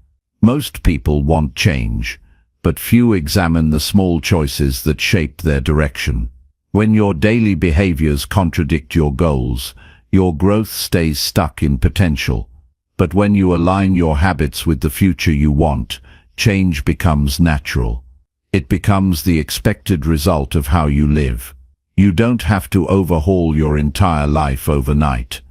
Most people want change, but few examine the small choices that shape their direction. When your daily behaviors contradict your goals, your growth stays stuck in potential. But when you align your habits with the future you want, change becomes natural. It becomes the expected result of how you live. You don't have to overhaul your entire life overnight.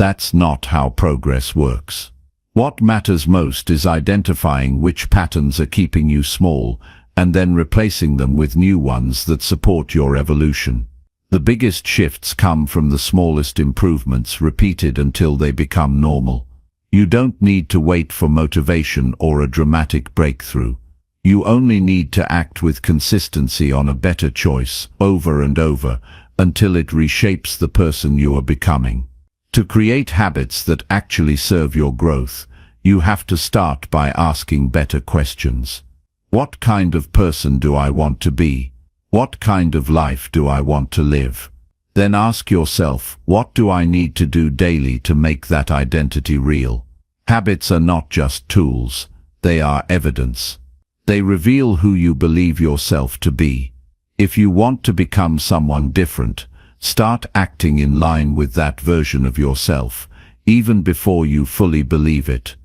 That's not how progress works. What matters most is identifying which patterns are keeping you small and then replacing them with new ones that support your evolution. The biggest shifts come from the smallest improvements repeated until they become normal. You don't need to wait for motivation or a dramatic breakthrough. You only need to act with consistency on a better choice over and over until it reshapes the person you are becoming. To create habits that actually serve your growth, you have to start by asking better questions. What kind of person do I want to be? What kind of life do I want to live? Then ask yourself, what do I need to do daily to make that identity real? Habits are not just tools, they are evidence. They reveal who you believe yourself to be. If you want to become someone different, start acting in line with that version of yourself, even before you fully believe it.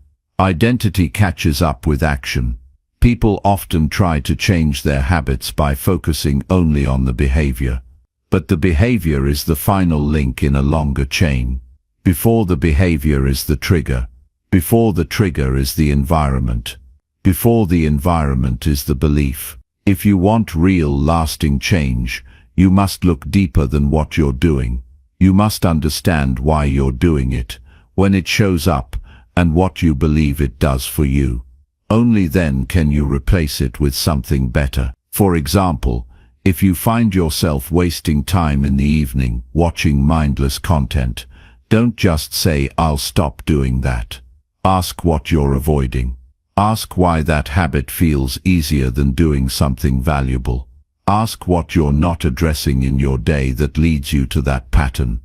Identity catches up with action. People often try to change their habits by focusing only on the behavior. But the behavior is the final link in a longer chain. Before the behavior is the trigger. Before the trigger is the environment. Before the environment is the belief. If you want real, lasting change, you must look deeper than what you're doing. You must understand why you're doing it, when it shows up, and what you believe it does for you. Only then can you replace it with something better. For example, if you find yourself wasting time in the evening watching mindless content, don't just say, "I'll stop doing that." Ask what you're avoiding. Ask why that habit feels easier than doing something valuable. Ask what you're not addressing in your day that leads you to that pattern.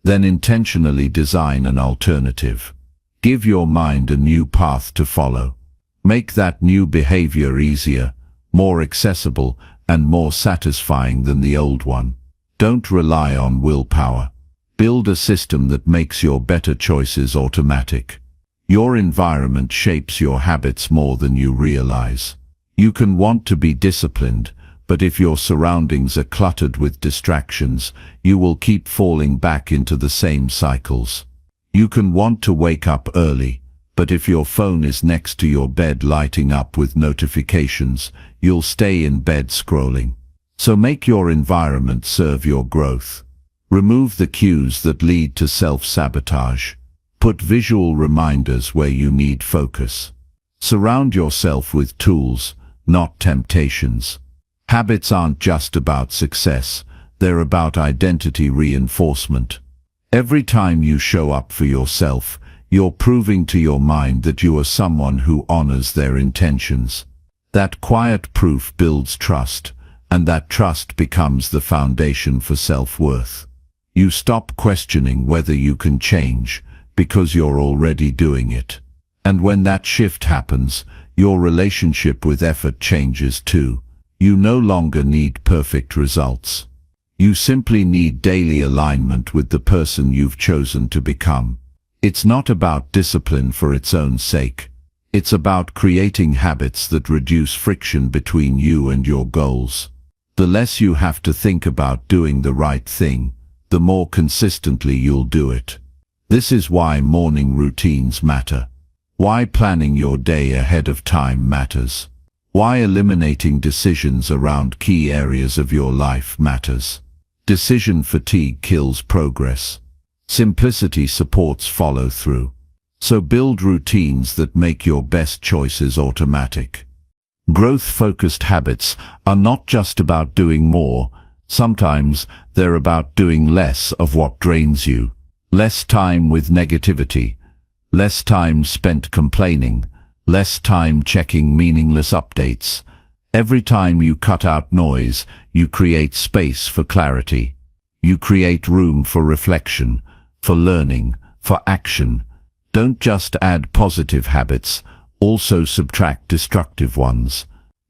Then intentionally design an alternative. Give your mind a new path to follow. Make that new behavior easier, more accessible, and more satisfying than the old one. Don't rely on willpower. Build a system that makes your better choices automatic. Your environment shapes your habits more than you realize. You can want to be disciplined, but if your surroundings are cluttered with distractions, you will keep falling back into the same cycles. You can want to wake up early, but if your phone is next to your bed lighting up with notifications, you'll stay in bed scrolling. So make your environment serve your growth. Remove the cues that lead to self-sabotage. Put visual reminders where you need focus. Surround yourself with tools, not temptations. Habits aren't just about success, they're about identity reinforcement. Every time you show up for yourself, you're proving to your mind that you are someone who honors their intentions. That quiet proof builds trust, and that trust becomes the foundation for self-worth. You stop questioning whether you can change, because you're already doing it. And when that shift happens, your relationship with effort changes too. You no longer need perfect results. You simply need daily alignment with the person you've chosen to become. It's not about discipline for its own sake. It's about creating habits that reduce friction between you and your goals. The less you have to think about doing the right thing, the more consistently you'll do it. This is why morning routines matter. Why planning your day ahead of time matters. Why eliminating decisions around key areas of your life matters. Decision fatigue kills progress. Simplicity supports follow-through. So build routines that make your best choices automatic. Growth-focused habits are not just about doing more. Sometimes they're about doing less of what drains you. Less time with negativity. Less time spent complaining. Less time checking meaningless updates. Every time you cut out noise, you create space for clarity. You create room for reflection, for learning, for action. Don't just add positive habits, also subtract destructive ones.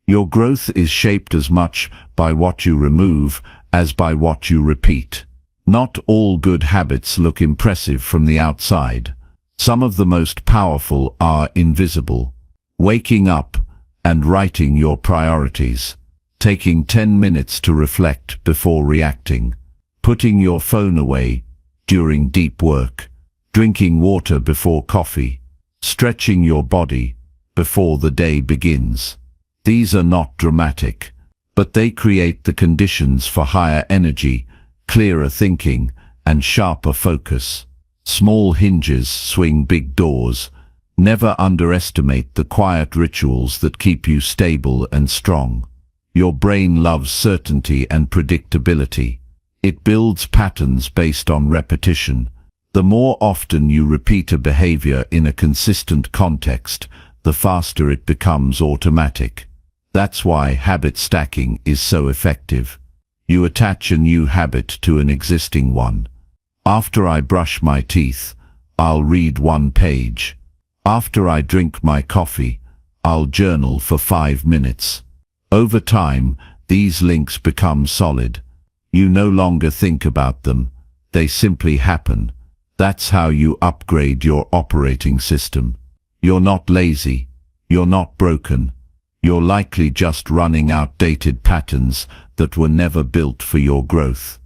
Your growth is shaped as much by what you remove as by what you repeat. Not all good habits look impressive from the outside. Some of the most powerful are invisible. Waking up and writing your priorities. Taking 10 minutes to reflect before reacting. Putting your phone away during deep work. drinking water before coffee, stretching your body before the day begins. These are not dramatic, but they create the conditions for higher energy, clearer thinking, and sharper focus. Small hinges swing big doors. Never underestimate the quiet rituals that keep you stable and strong. Your brain loves certainty and predictability. It builds patterns based on repetition. The more often you repeat a behavior in a consistent context, the faster it becomes automatic. That's why habit stacking is so effective. You attach a new habit to an existing one. After I brush my teeth, I'll read 1 page. After I drink my coffee, I'll journal for 5 minutes. Over time, these links become solid. You no longer think about them, they simply happen. That's how you upgrade your operating system. You're not lazy, you're not broken. You're likely just running outdated patterns that were never built for your growth.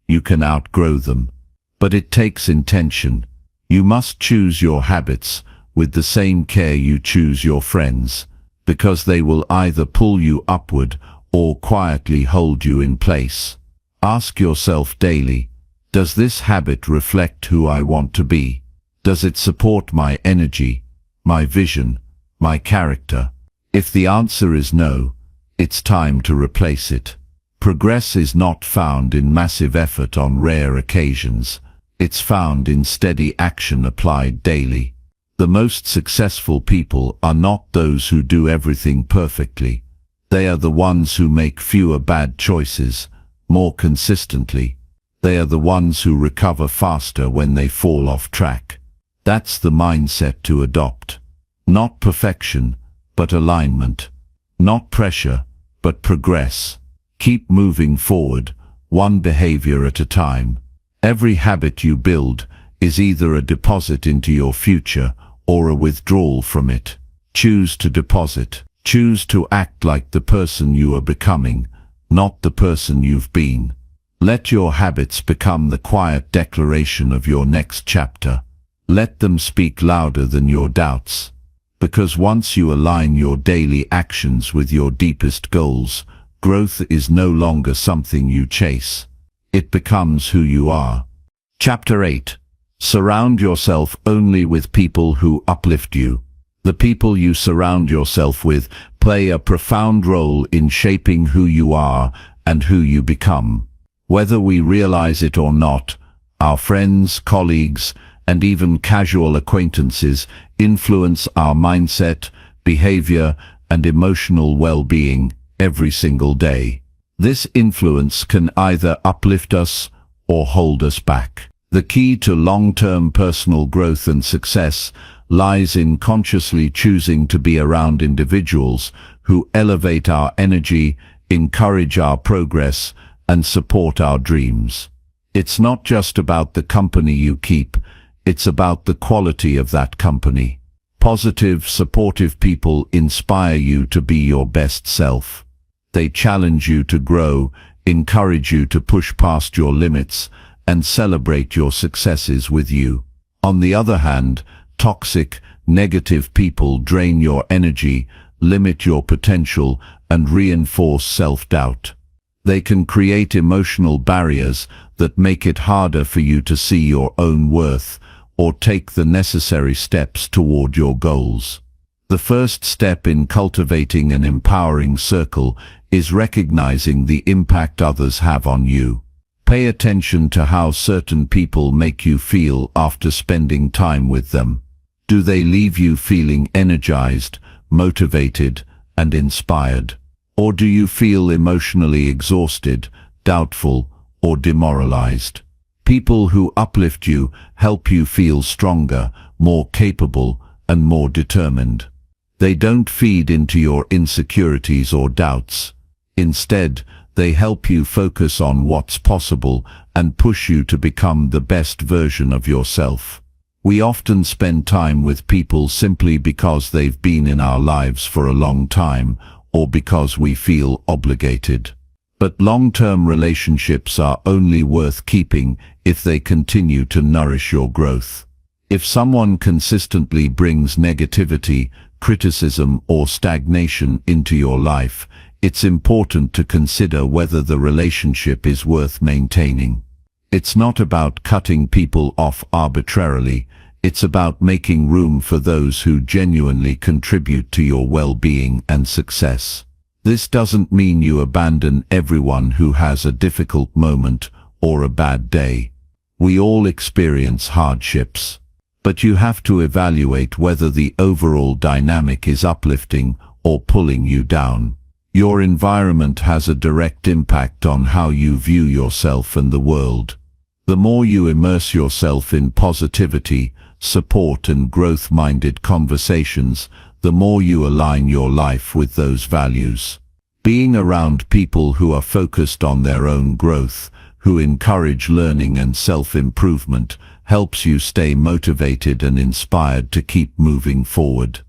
You can outgrow them, but it takes intention. You must choose your habits with the same care you choose your friends, because they will either pull you upward or quietly hold you in place. Ask yourself daily, does this habit reflect who I want to be? Does it support my energy, my vision, my character? If the answer is no, it's time to replace it. Progress is not found in massive effort on rare occasions. It's found in steady action applied daily. The most successful people are not those who do everything perfectly. They are the ones who make fewer bad choices, more consistently. They are the ones who recover faster when they fall off track. That's the mindset to adopt. Not perfection, but alignment. Not pressure, but progress. Keep moving forward, one behavior at a time. Every habit you build is either a deposit into your future or a withdrawal from it. Choose to deposit. Choose to act like the person you are becoming, not the person you've been. Let your habits become the quiet declaration of your next chapter. Let them speak louder than your doubts. Because once you align your daily actions with your deepest goals, growth is no longer something you chase. It becomes who you are. Chapter 8. Surround yourself only with people who uplift you. The people you surround yourself with play a profound role in shaping who you are and who you become. Whether we realize it or not, our friends, colleagues, and even casual acquaintances influence our mindset, behavior, and emotional well-being every single day. This influence can either uplift us or hold us back. The key to long-term personal growth and success lies in consciously choosing to be around individuals who elevate our energy, encourage our progress, and support our dreams. It's not just about the company you keep, it's about the quality of that company. Positive, supportive people inspire you to be your best self. They challenge you to grow, encourage you to push past your limits, and celebrate your successes with you. On the other hand, toxic, negative people drain your energy, limit your potential, and reinforce self-doubt. They can create emotional barriers that make it harder for you to see your own worth or take the necessary steps toward your goals. The first step in cultivating an empowering circle is recognizing the impact others have on you. Pay attention to how certain people make you feel after spending time with them. Do they leave you feeling energized, motivated, and inspired? Or do you feel emotionally exhausted, doubtful, or demoralized? People who uplift you help you feel stronger, more capable, and more determined. They don't feed into your insecurities or doubts. Instead, they help you focus on what's possible and push you to become the best version of yourself. We often spend time with people simply because they've been in our lives for a long time or because we feel obligated. But long-term relationships are only worth keeping if they continue to nourish your growth. If someone consistently brings negativity, criticism, or stagnation into your life, it's important to consider whether the relationship is worth maintaining. It's not about cutting people off arbitrarily. It's about making room for those who genuinely contribute to your well-being and success. This doesn't mean you abandon everyone who has a difficult moment or a bad day. We all experience hardships. But you have to evaluate whether the overall dynamic is uplifting or pulling you down. Your environment has a direct impact on how you view yourself and the world. The more you immerse yourself in positivity, support, and growth-minded conversations, the more you align your life with those values. Being around people who are focused on their own growth, who encourage learning and self-improvement, helps you stay motivated and inspired to keep moving forward.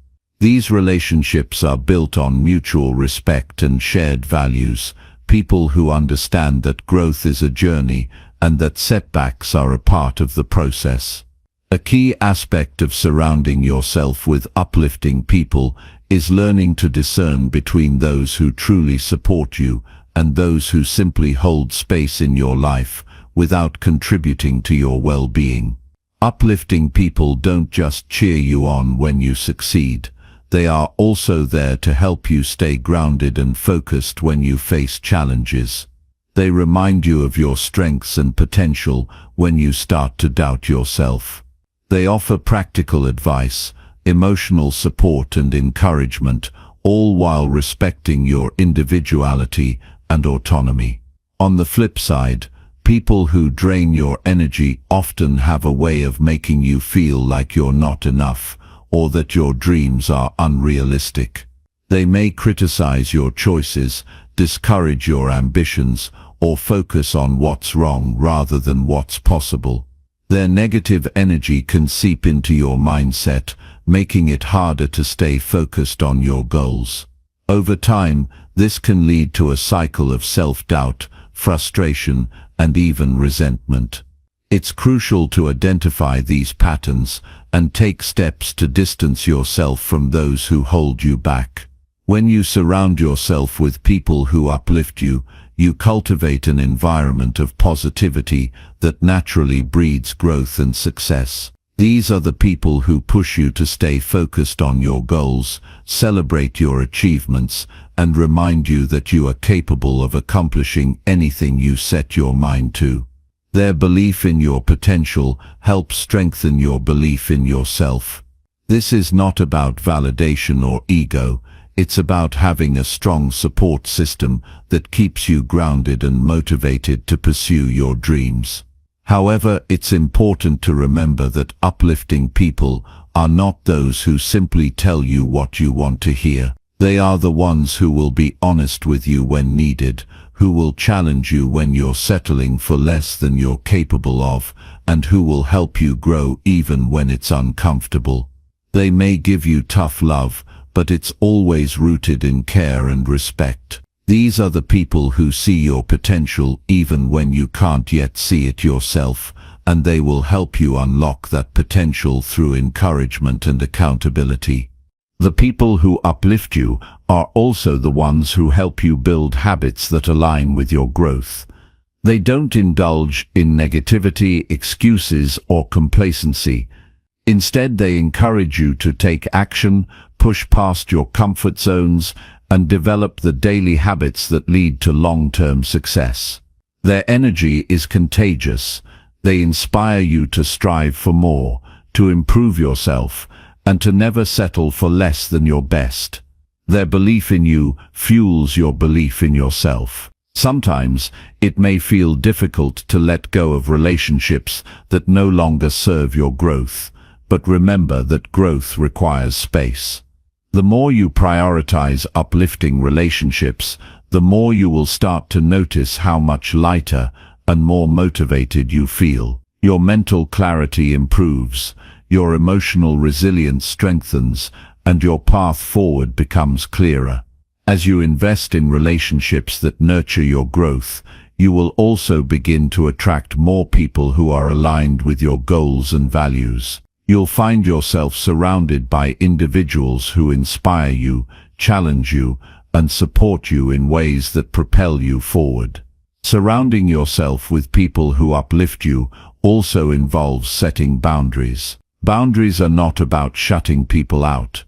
These relationships are built on mutual respect and shared values, people who understand that growth is a journey and that setbacks are a part of the process. A key aspect of surrounding yourself with uplifting people is learning to discern between those who truly support you and those who simply hold space in your life without contributing to your well-being. Uplifting people don't just cheer you on when you succeed. They are also there to help you stay grounded and focused when you face challenges. They remind you of your strengths and potential when you start to doubt yourself. They offer practical advice, emotional support, and encouragement, all while respecting your individuality and autonomy. On the flip side, people who drain your energy often have a way of making you feel like you're not enough, or that your dreams are unrealistic. They may criticize your choices, discourage your ambitions, or focus on what's wrong rather than what's possible. Their negative energy can seep into your mindset, making it harder to stay focused on your goals. Over time, this can lead to a cycle of self-doubt, frustration, and even resentment. It's crucial to identify these patterns and take steps to distance yourself from those who hold you back. When you surround yourself with people who uplift you, you cultivate an environment of positivity that naturally breeds growth and success. These are the people who push you to stay focused on your goals, celebrate your achievements, and remind you that you are capable of accomplishing anything you set your mind to. Their belief in your potential helps strengthen your belief in yourself. This is not about validation or ego. It's about having a strong support system that keeps you grounded and motivated to pursue your dreams. However, it's important to remember that uplifting people are not those who simply tell you what you want to hear. They are the ones who will be honest with you when needed, who will challenge you when you're settling for less than you're capable of, and who will help you grow even when it's uncomfortable. They may give you tough love, but it's always rooted in care and respect. These are the people who see your potential even when you can't yet see it yourself, and they will help you unlock that potential through encouragement and accountability. The people who uplift you are also the ones who help you build habits that align with your growth. They don't indulge in negativity, excuses, or complacency. Instead, they encourage you to take action, push past your comfort zones, and develop the daily habits that lead to long-term success. Their energy is contagious. They inspire you to strive for more, to improve yourself, and to never settle for less than your best. Their belief in you fuels your belief in yourself. Sometimes, it may feel difficult to let go of relationships that no longer serve your growth, but remember that growth requires space. The more you prioritize uplifting relationships, the more you will start to notice how much lighter and more motivated you feel. Your mental clarity improves, your emotional resilience strengthens, and your path forward becomes clearer. As you invest in relationships that nurture your growth, you will also begin to attract more people who are aligned with your goals and values. You'll find yourself surrounded by individuals who inspire you, challenge you, and support you in ways that propel you forward. Surrounding yourself with people who uplift you also involves setting boundaries. Boundaries are not about shutting people out.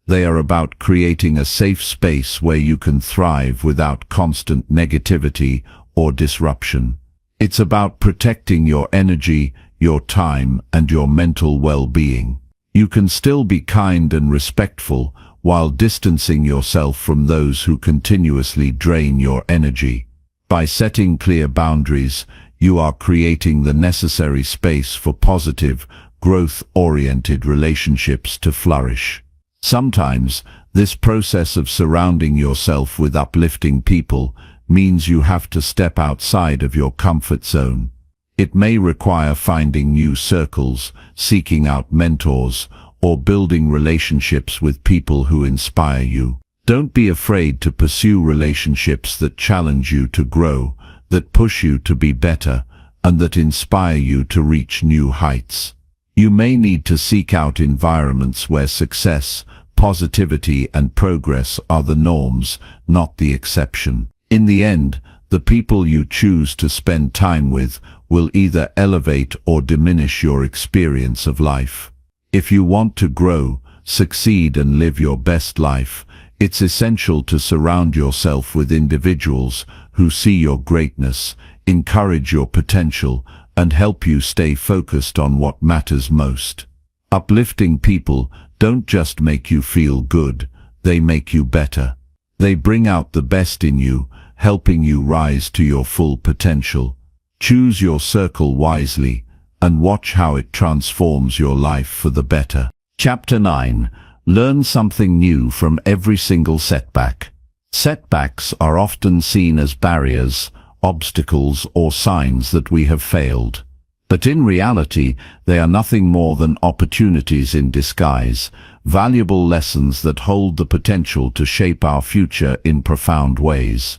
They are about creating a safe space where you can thrive without constant negativity or disruption. It's about protecting your energy, your time, and your mental well-being. You can still be kind and respectful while distancing yourself from those who continuously drain your energy. By setting clear boundaries, you are creating the necessary space for positive, growth-oriented relationships to flourish. Sometimes, this process of surrounding yourself with uplifting people means you have to step outside of your comfort zone. It may require finding new circles, seeking out mentors, or building relationships with people who inspire you. Don't be afraid to pursue relationships that challenge you to grow, that push you to be better, and that inspire you to reach new heights. You may need to seek out environments where success, positivity, and progress are the norms, not the exception. In the end, the people you choose to spend time with will either elevate or diminish your experience of life. If you want to grow, succeed, and live your best life, it's essential to surround yourself with individuals who see your greatness, encourage your potential, and help you stay focused on what matters most. Uplifting people don't just make you feel good, they make you better. They bring out the best in you, helping you rise to your full potential. Choose your circle wisely, and watch how it transforms your life for the better. Chapter 9. Learn something new from every single setback. Setbacks are often seen as barriers, obstacles, or signs that we have failed. But in reality, they are nothing more than opportunities in disguise, valuable lessons that hold the potential to shape our future in profound ways.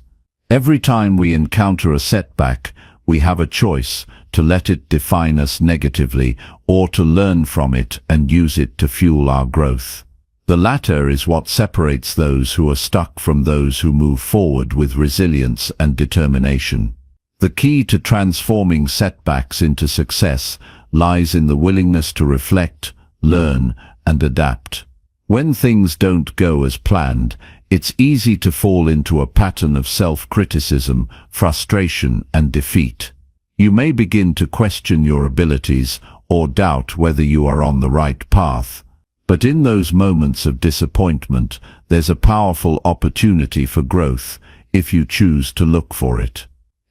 Every time we encounter a setback, we have a choice to let it define us negatively or to learn from it and use it to fuel our growth. The latter is what separates those who are stuck from those who move forward with resilience and determination. The key to transforming setbacks into success lies in the willingness to reflect, learn, and adapt. When things don't go as planned, it's easy to fall into a pattern of self-criticism, frustration, and defeat. You may begin to question your abilities or doubt whether you are on the right path. But in those moments of disappointment, there's a powerful opportunity for growth if you choose to look for it.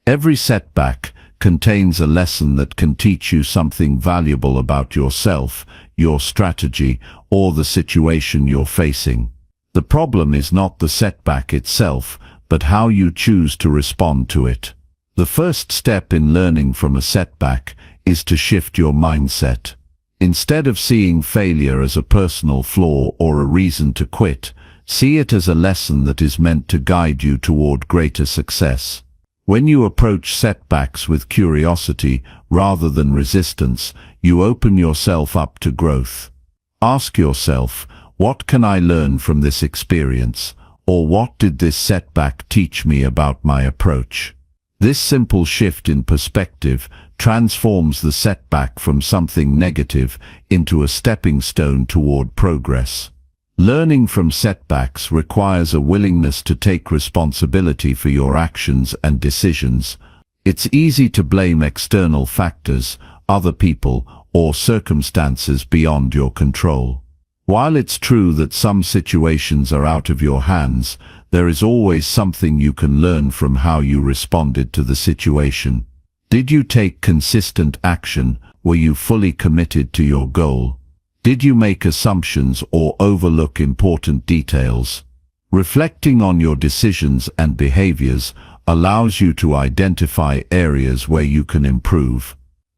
Every setback contains a lesson that can teach you something valuable about yourself, your strategy, or the situation you're facing. The problem is not the setback itself, but how you choose to respond to it. The first step in learning from a setback is to shift your mindset. Instead of seeing failure as a personal flaw or a reason to quit, see it as a lesson that is meant to guide you toward greater success. When you approach setbacks with curiosity rather than resistance, you open yourself up to growth. Ask yourself, what can I learn from this experience? Or what did this setback teach me about my approach? This simple shift in perspective transforms the setback from something negative into a stepping stone toward progress. Learning from setbacks requires a willingness to take responsibility for your actions and decisions. It's easy to blame external factors, other people, or circumstances beyond your control. While it's true that some situations are out of your hands, there is always something you can learn from how you responded to the situation. Did you take consistent action? Were you fully committed to your goal? Did you make assumptions or overlook important details? Reflecting on your decisions and behaviors allows you to identify areas where you can improve.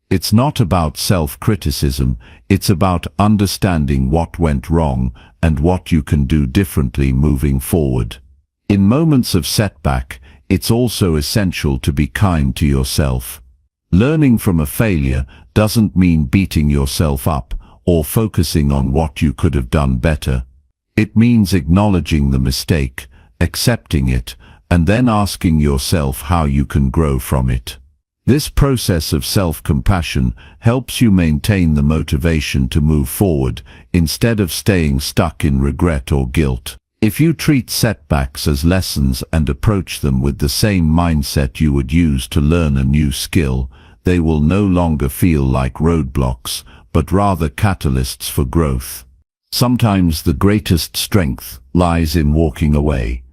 It's not about self-criticism, it's about understanding what went wrong and what you can do differently moving forward. In moments of setback, it's also essential to be kind to yourself. Learning from a failure doesn't mean beating yourself up or focusing on what you could have done better. It means acknowledging the mistake, accepting it, and then asking yourself how you can grow from it. This process of self-compassion helps you maintain the motivation to move forward instead of staying stuck in regret or guilt. If you treat setbacks as lessons and approach them with the same mindset you would use to learn a new skill, they will no longer feel like roadblocks, but rather catalysts for growth. Sometimes the greatest strength lies in walking away.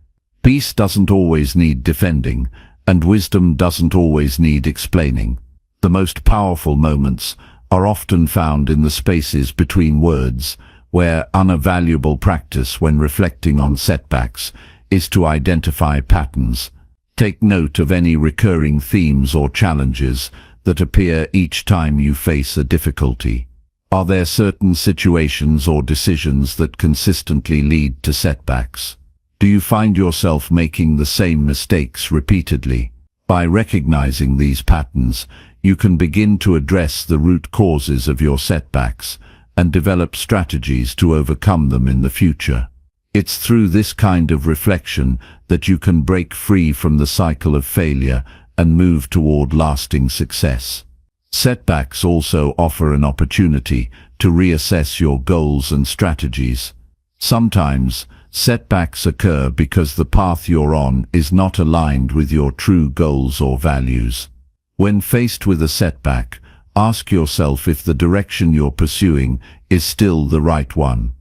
Peace doesn't always need defending, and wisdom doesn't always need explaining. The most powerful moments are often found in the spaces between words, where invaluable practice when reflecting on setbacks is to identify patterns. Take note of any recurring themes or challenges that appear each time you face a difficulty. Are there certain situations or decisions that consistently lead to setbacks? Do you find yourself making the same mistakes repeatedly? By recognizing these patterns, you can begin to address the root causes of your setbacks and develop strategies to overcome them in the future. It's through this kind of reflection that you can break free from the cycle of failure and move toward lasting success. Setbacks also offer an opportunity to reassess your goals and strategies. Sometimes, setbacks occur because the path you're on is not aligned with your true goals or values. When faced with a setback, ask yourself if the direction you're pursuing is still the right one.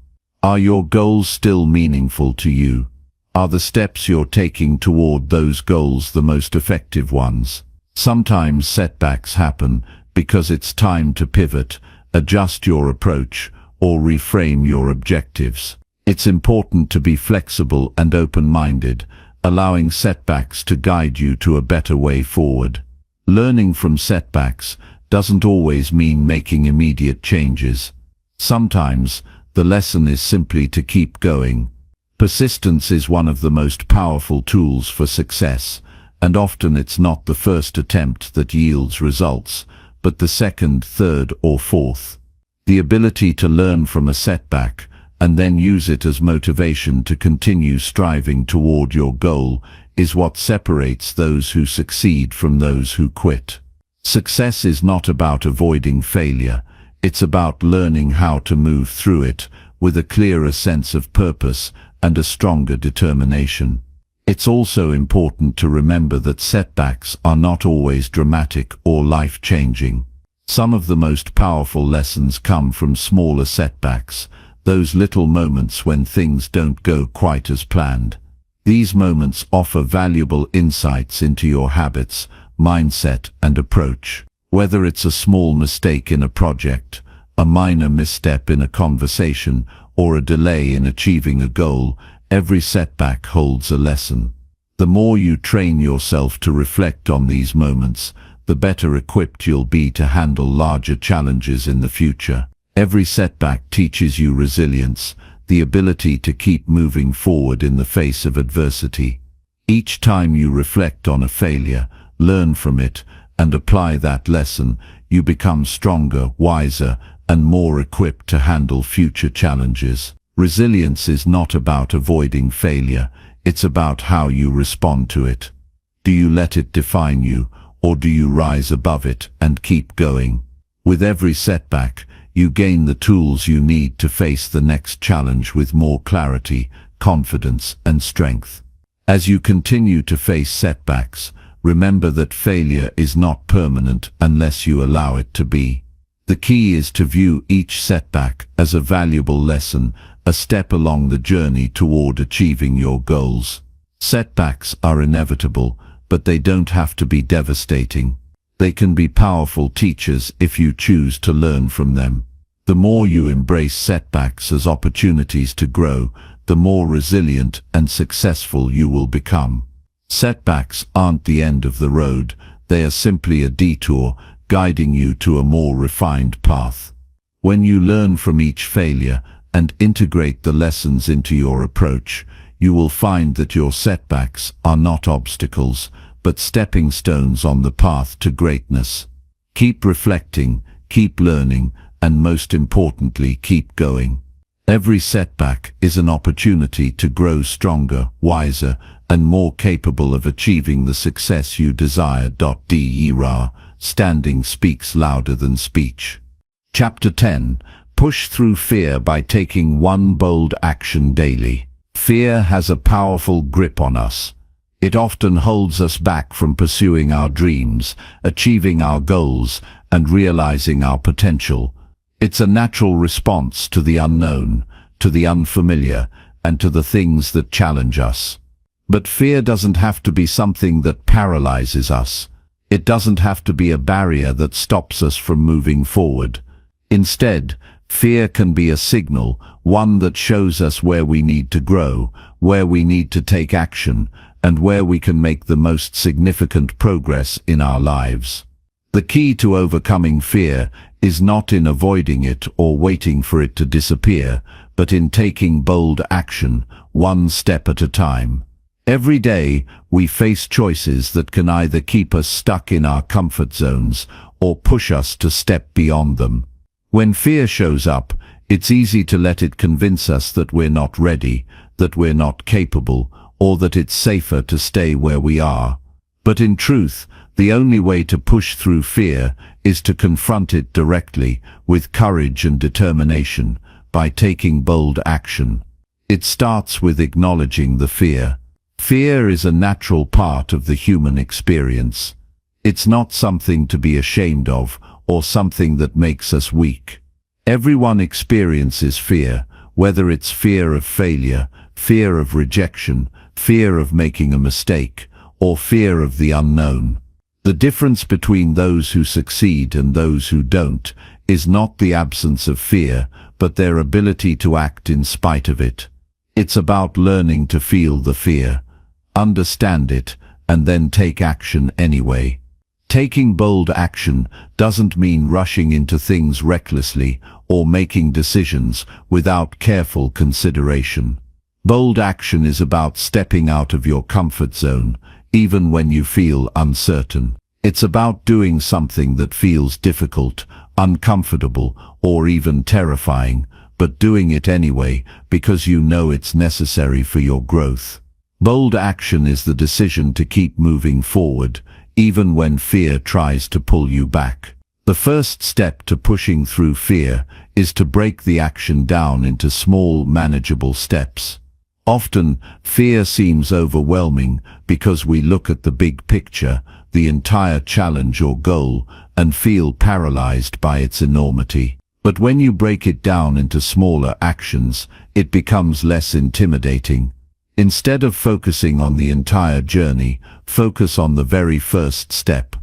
Are your goals still meaningful to you? Are the steps you're taking toward those goals the most effective ones? Sometimes setbacks happen because it's time to pivot, adjust your approach, or reframe your objectives. It's important to be flexible and open-minded, allowing setbacks to guide you to a better way forward. Learning from setbacks doesn't always mean making immediate changes. Sometimes, the lesson is simply to keep going. Persistence is one of the most powerful tools for success, and often it's not the first attempt that yields results, but the second, third, or fourth. The ability to learn from a setback and then use it as motivation to continue striving toward your goal is what separates those who succeed from those who quit. Success is not about avoiding failure, it's about learning how to move through it with a clearer sense of purpose and a stronger determination. It's also important to remember that setbacks are not always dramatic or life-changing. Some of the most powerful lessons come from smaller setbacks, those little moments when things don't go quite as planned. These moments offer valuable insights into your habits, mindset, and approach. Whether it's a small mistake in a project, a minor misstep in a conversation, or a delay in achieving a goal, every setback holds a lesson. The more you train yourself to reflect on these moments, the better equipped you'll be to handle larger challenges in the future. Every setback teaches you resilience, the ability to keep moving forward in the face of adversity. Each time you reflect on a failure, learn from it, and apply that lesson, you become stronger, wiser, and more equipped to handle future challenges. Resilience is not about avoiding failure, it's about how you respond to it. Do you let it define you, or do you rise above it and keep going? With every setback, you gain the tools you need to face the next challenge with more clarity, confidence, and strength. As you continue to face setbacks, remember that failure is not permanent unless you allow it to be. The key is to view each setback as a valuable lesson, a step along the journey toward achieving your goals. Setbacks are inevitable, but they don't have to be devastating. They can be powerful teachers if you choose to learn from them. The more you embrace setbacks as opportunities to grow, the more resilient and successful you will become. Setbacks aren't the end of the road, they are simply a detour, guiding you to a more refined path. When you learn from each failure and integrate the lessons into your approach, you will find that your setbacks are not obstacles, but stepping stones on the path to greatness. Keep reflecting, keep learning, and most importantly, keep going. Every setback is an opportunity to grow stronger, wiser, and more capable of achieving the success you desire. Standing speaks louder than speech. Chapter 10. Push through fear by taking one bold action daily. Fear has a powerful grip on us. It often holds us back from pursuing our dreams, achieving our goals, and realizing our potential. It's a natural response to the unknown, to the unfamiliar, and to the things that challenge us. But fear doesn't have to be something that paralyzes us. It doesn't have to be a barrier that stops us from moving forward. Instead, fear can be a signal, one that shows us where we need to grow, where we need to take action, and where we can make the most significant progress in our lives. The key to overcoming fear is not in avoiding it or waiting for it to disappear, but in taking bold action, one step at a time. Every day, we face choices that can either keep us stuck in our comfort zones or push us to step beyond them. When fear shows up, it's easy to let it convince us that we're not ready, that we're not capable, or that it's safer to stay where we are. But in truth, the only way to push through fear is to confront it directly, with courage and determination, by taking bold action. It starts with acknowledging the fear. Fear is a natural part of the human experience. It's not something to be ashamed of, or something that makes us weak. Everyone experiences fear, whether it's fear of failure, fear of rejection, fear of making a mistake, or fear of the unknown. The difference between those who succeed and those who don't is not the absence of fear, but their ability to act in spite of it. It's about learning to feel the fear, understand it, and then take action anyway. Taking bold action doesn't mean rushing into things recklessly or making decisions without careful consideration. Bold action is about stepping out of your comfort zone, even when you feel uncertain. It's about doing something that feels difficult, uncomfortable, or even terrifying, but doing it anyway because you know it's necessary for your growth. Bold action is the decision to keep moving forward, even when fear tries to pull you back. The first step to pushing through fear is to break the action down into small, manageable steps. Often, fear seems overwhelming because we look at the big picture, the entire challenge or goal, and feel paralyzed by its enormity. But when you break it down into smaller actions, it becomes less intimidating. Instead of focusing on the entire journey, focus on the very first step.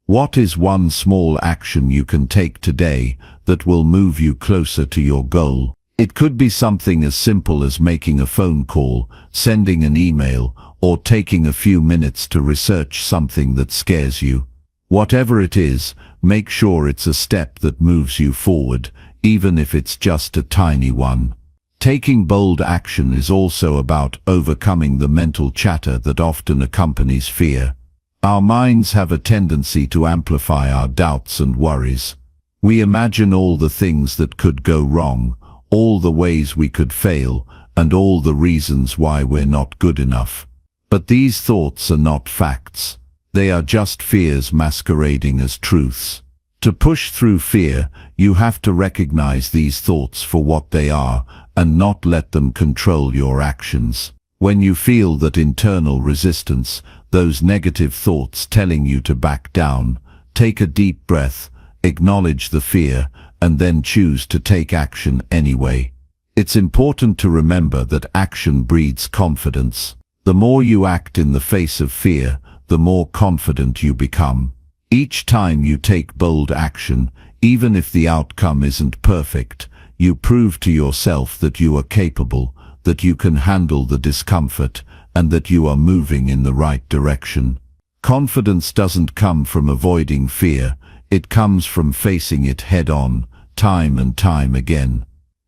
What is one small action you can take today that will move you closer to your goal? It could be something as simple as making a phone call, sending an email, or taking a few minutes to research something that scares you. Whatever it is, make sure it's a step that moves you forward, even if it's just a tiny one. Taking bold action is also about overcoming the mental chatter that often accompanies fear. Our minds have a tendency to amplify our doubts and worries. We imagine all the things that could go wrong, all the ways we could fail, and all the reasons why we're not good enough. But these thoughts are not facts. They are just fears masquerading as truths. To push through fear, you have to recognize these thoughts for what they are and not let them control your actions. When you feel that internal resistance, those negative thoughts telling you to back down, take a deep breath, acknowledge the fear, and then choose to take action anyway. It's important to remember that action breeds confidence. The more you act in the face of fear, the more confident you become. Each time you take bold action, even if the outcome isn't perfect, you prove to yourself that you are capable, that you can handle the discomfort, and that you are moving in the right direction. Confidence doesn't come from avoiding fear, it comes from facing it head-on, time and time again.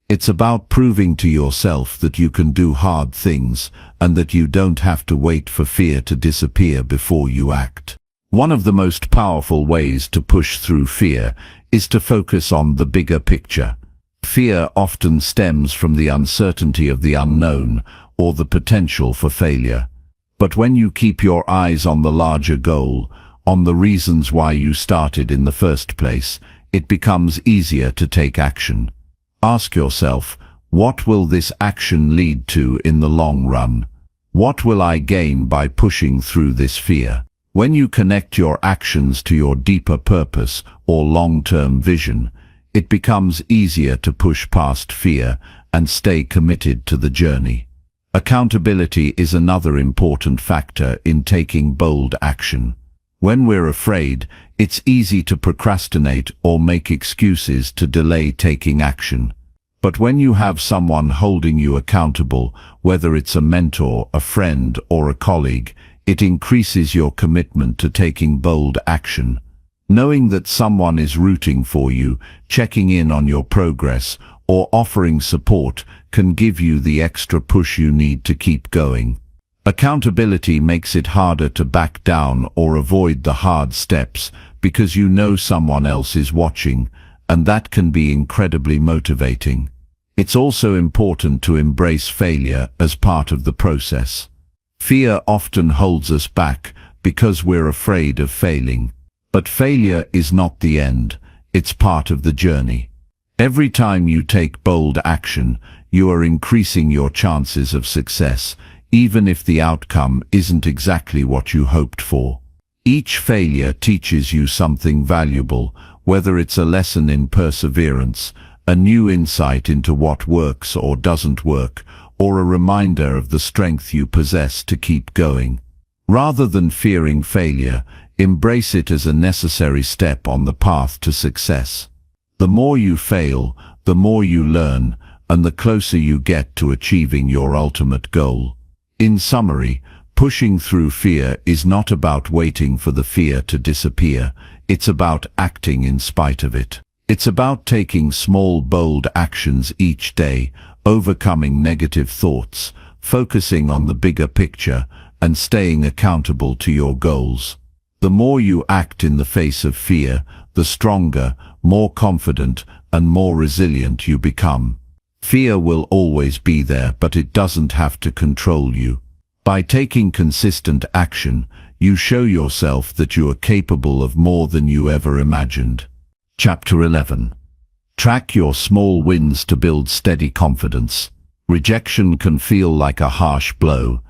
It's about proving to yourself that you can do hard things, and that you don't have to wait for fear to disappear before you act. One of the most powerful ways to push through fear is to focus on the bigger picture. Fear often stems from the uncertainty of the unknown or the potential for failure. But when you keep your eyes on the larger goal, on the reasons why you started in the first place, it becomes easier to take action. Ask yourself, what will this action lead to in the long run? What will I gain by pushing through this fear? When you connect your actions to your deeper purpose or long-term vision, it becomes easier to push past fear and stay committed to the journey. Accountability is another important factor in taking bold action. When we're afraid, it's easy to procrastinate or make excuses to delay taking action. But when you have someone holding you accountable, whether it's a mentor, a friend, or a colleague, it increases your commitment to taking bold action. Knowing that someone is rooting for you, checking in on your progress, or offering support can give you the extra push you need to keep going. Accountability makes it harder to back down or avoid the hard steps because you know someone else is watching, and that can be incredibly motivating. It's also important to embrace failure as part of the process. Fear often holds us back because we're afraid of failing. But failure is not the end, it's part of the journey. Every time you take bold action, you are increasing your chances of success, even if the outcome isn't exactly what you hoped for. Each failure teaches you something valuable, whether it's a lesson in perseverance, a new insight into what works or doesn't work, or a reminder of the strength you possess to keep going. Rather than fearing failure, embrace it as a necessary step on the path to success. The more you fail, the more you learn, and the closer you get to achieving your ultimate goal. In summary, pushing through fear is not about waiting for the fear to disappear, it's about acting in spite of it. It's about taking small, bold actions each day, overcoming negative thoughts, focusing on the bigger picture, and staying accountable to your goals. The more you act in the face of fear, the stronger, more confident, and more resilient you become. Fear will always be there, but it doesn't have to control you. By taking consistent action, you show yourself that you are capable of more than you ever imagined. Chapter 11. Track your small wins to build steady confidence. Rejection can feel like a harsh blow,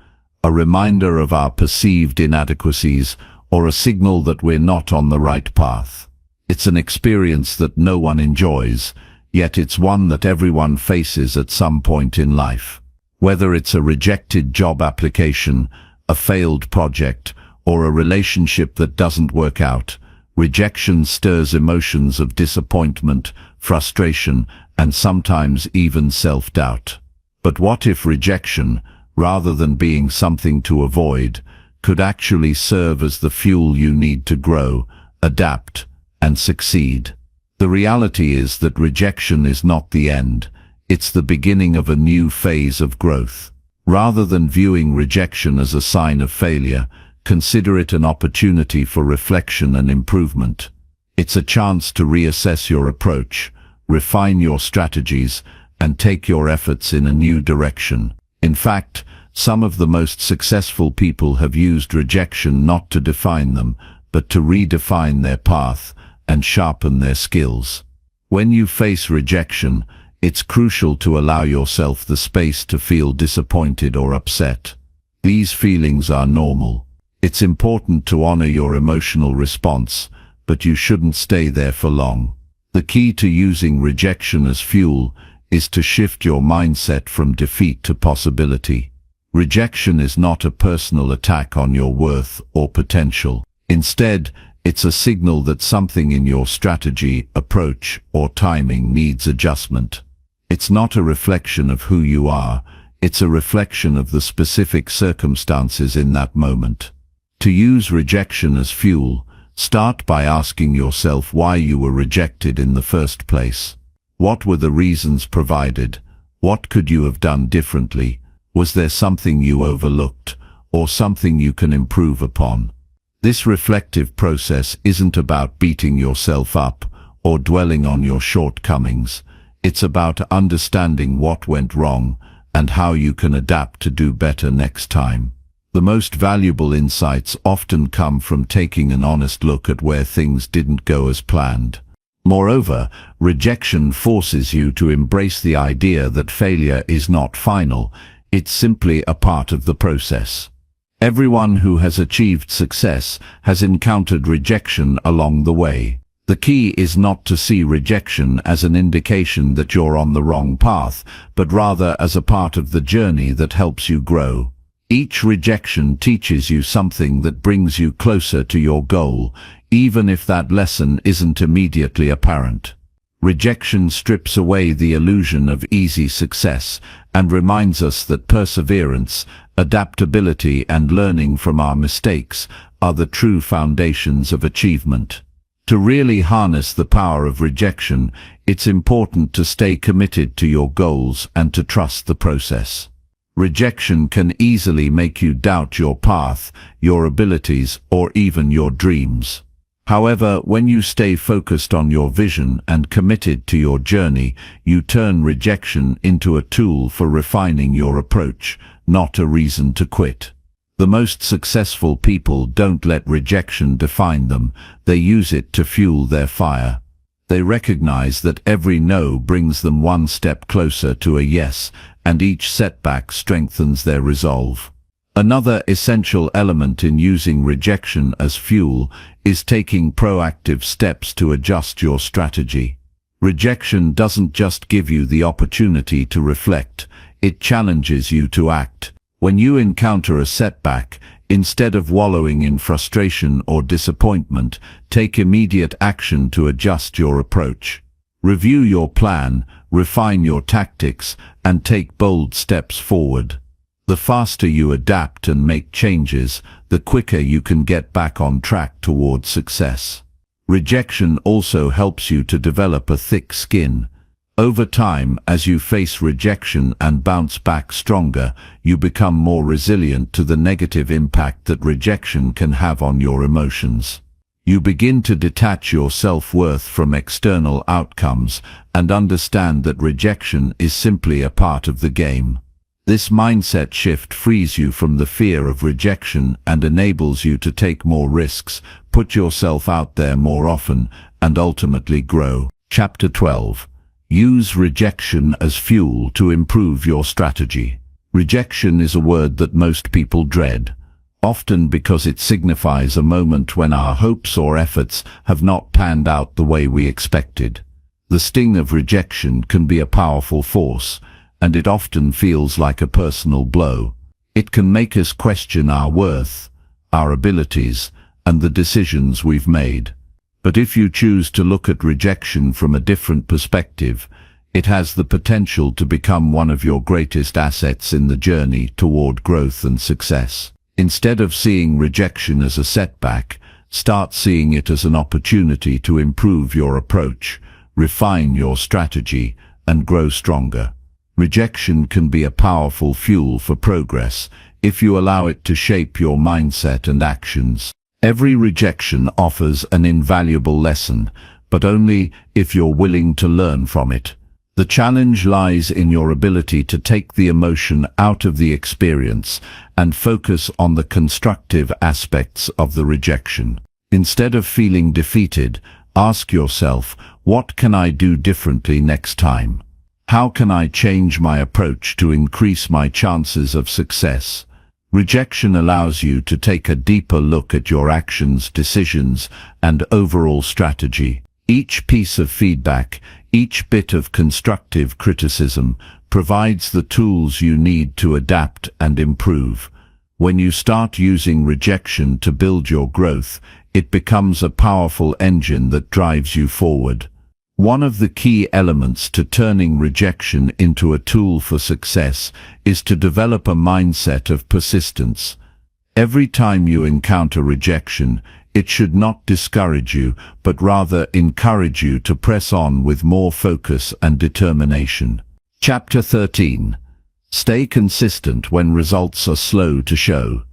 a reminder of our perceived inadequacies, or a signal that we're not on the right path. It's an experience that no one enjoys, yet it's one that everyone faces at some point in life. Whether it's a rejected job application, a failed project, or a relationship that doesn't work out, rejection stirs emotions of disappointment, frustration, and sometimes even self-doubt. But what if rejection, rather than being something to avoid, could actually serve as the fuel you need to grow, adapt, and succeed? The reality is that rejection is not the end, it's the beginning of a new phase of growth. Rather than viewing rejection as a sign of failure, consider it an opportunity for reflection and improvement. It's a chance to reassess your approach, refine your strategies, and take your efforts in a new direction. In fact, some of the most successful people have used rejection not to define them, but to redefine their path and sharpen their skills. When you face rejection, it's crucial to allow yourself the space to feel disappointed or upset. These feelings are normal. It's important to honor your emotional response, but you shouldn't stay there for long. The key to using rejection as fuel is to shift your mindset from defeat to possibility. Rejection is not a personal attack on your worth or potential. Instead, it's a signal that something in your strategy, approach, or timing needs adjustment. It's not a reflection of who you are, it's a reflection of the specific circumstances in that moment. To use rejection as fuel, start by asking yourself why you were rejected in the first place. What were the reasons provided? What could you have done differently? Was there something you overlooked, or something you can improve upon? This reflective process isn't about beating yourself up or dwelling on your shortcomings. It's about understanding what went wrong and how you can adapt to do better next time. The most valuable insights often come from taking an honest look at where things didn't go as planned. Moreover, rejection forces you to embrace the idea that failure is not final, it's simply a part of the process. Everyone who has achieved success has encountered rejection along the way. The key is not to see rejection as an indication that you're on the wrong path, but rather as a part of the journey that helps you grow. Each rejection teaches you something that brings you closer to your goal, even if that lesson isn't immediately apparent. Rejection strips away the illusion of easy success and reminds us that perseverance, adaptability, and learning from our mistakes are the true foundations of achievement. To really harness the power of rejection, it's important to stay committed to your goals and to trust the process. Rejection can easily make you doubt your path, your abilities, or even your dreams. However, when you stay focused on your vision and committed to your journey, you turn rejection into a tool for refining your approach, not a reason to quit. The most successful people don't let rejection define them, they use it to fuel their fire. They recognize that every no brings them one step closer to a yes, and each setback strengthens their resolve. Another essential element in using rejection as fuel is taking proactive steps to adjust your strategy. Rejection doesn't just give you the opportunity to reflect, it challenges you to act. When you encounter a setback, instead of wallowing in frustration or disappointment, take immediate action to adjust your approach. Review your plan, refine your tactics, and take bold steps forward. The faster you adapt and make changes, the quicker you can get back on track towards success. Rejection also helps you to develop a thick skin. Over time, as you face rejection and bounce back stronger, you become more resilient to the negative impact that rejection can have on your emotions. You begin to detach your self-worth from external outcomes and understand that rejection is simply a part of the game. This mindset shift frees you from the fear of rejection and enables you to take more risks, put yourself out there more often, and ultimately grow. Chapter 12. Use rejection as fuel to improve your strategy. Rejection is a word that most people dread, often because it signifies a moment when our hopes or efforts have not panned out the way we expected. The sting of rejection can be a powerful force, and it often feels like a personal blow. It can make us question our worth, our abilities, and the decisions we've made. But if you choose to look at rejection from a different perspective, it has the potential to become one of your greatest assets in the journey toward growth and success. Instead of seeing rejection as a setback, start seeing it as an opportunity to improve your approach, refine your strategy, and grow stronger. Rejection can be a powerful fuel for progress if you allow it to shape your mindset and actions. Every rejection offers an invaluable lesson, but only if you're willing to learn from it. The challenge lies in your ability to take the emotion out of the experience and focus on the constructive aspects of the rejection. Instead of feeling defeated, ask yourself, what can I do differently next time? How can I change my approach to increase my chances of success? Rejection allows you to take a deeper look at your actions, decisions, and overall strategy. Each piece of feedback, each bit of constructive criticism, provides the tools you need to adapt and improve. When you start using rejection to build your growth, it becomes a powerful engine that drives you forward. One of the key elements to turning rejection into a tool for success is to develop a mindset of persistence. Every time you encounter rejection, it should not discourage you, but rather encourage you to press on with more focus and determination. Chapter 13. Stay consistent when results are slow to show.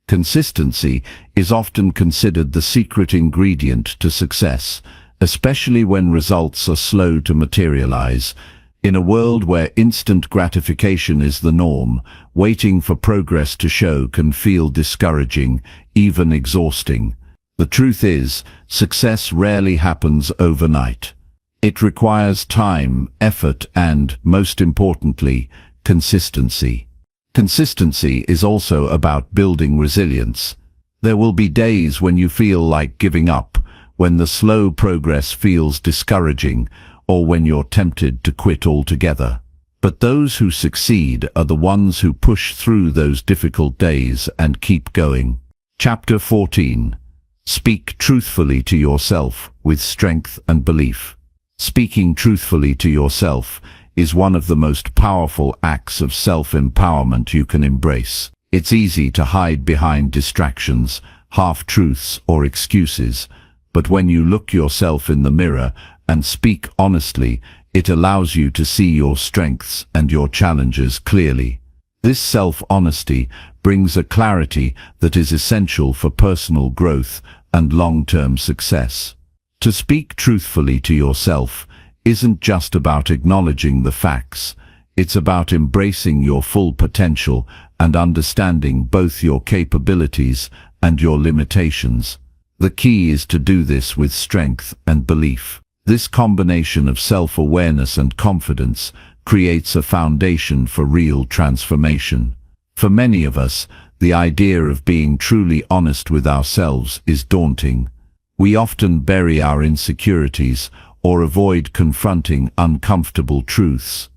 Consistency is often considered the secret ingredient to success, especially when results are slow to materialize. In a world where instant gratification is the norm, waiting for progress to show can feel discouraging, even exhausting. The truth is, success rarely happens overnight. It requires time, effort, and, most importantly, consistency. Consistency is also about building resilience. There will be days when you feel like giving up, when the slow progress feels discouraging, or when you're tempted to quit altogether. But those who succeed are the ones who push through those difficult days and keep going. Chapter 14. Speak truthfully to yourself with strength and belief. Speaking truthfully to yourself is one of the most powerful acts of self-empowerment you can embrace. It's easy to hide behind distractions, half-truths, or excuses, but when you look yourself in the mirror and speak honestly, it allows you to see your strengths and your challenges clearly. This self-honesty brings a clarity that is essential for personal growth and long-term success. To speak truthfully to yourself isn't just about acknowledging the facts. It's about embracing your full potential and understanding both your capabilities and your limitations. The key is to do this with strength and belief. This combination of self-awareness and confidence creates a foundation for real transformation. For many of us, the idea of being truly honest with ourselves is daunting. We often bury our insecurities or avoid confronting uncomfortable truths.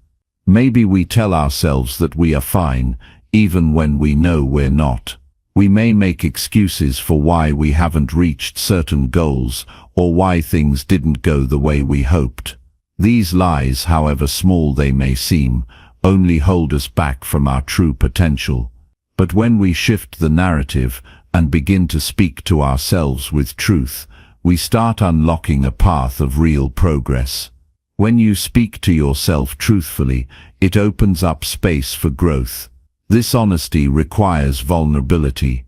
Maybe we tell ourselves that we are fine, even when we know we're not. We may make excuses for why we haven't reached certain goals or why things didn't go the way we hoped. These lies, however small they may seem, only hold us back from our true potential. But when we shift the narrative and begin to speak to ourselves with truth, we start unlocking a path of real progress. When you speak to yourself truthfully, it opens up space for growth. This honesty requires vulnerability.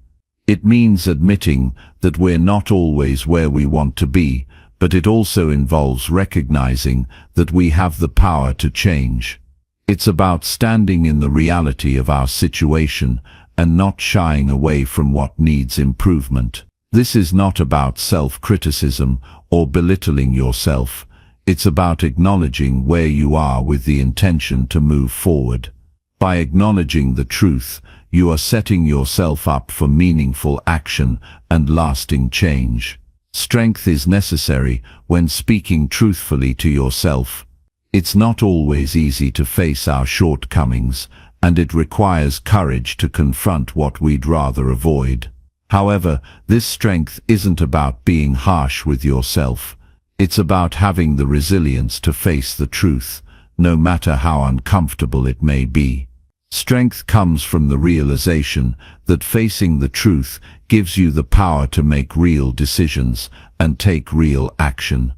It means admitting that we're not always where we want to be, but it also involves recognizing that we have the power to change. It's about standing in the reality of our situation and not shying away from what needs improvement. This is not about self-criticism or belittling yourself. It's about acknowledging where you are with the intention to move forward. By acknowledging the truth, you are setting yourself up for meaningful action and lasting change. Strength is necessary when speaking truthfully to yourself. It's not always easy to face our shortcomings, and it requires courage to confront what we'd rather avoid. However, this strength isn't about being harsh with yourself. It's about having the resilience to face the truth, no matter how uncomfortable it may be. Strength comes from the realization that facing the truth gives you the power to make real decisions and take real action.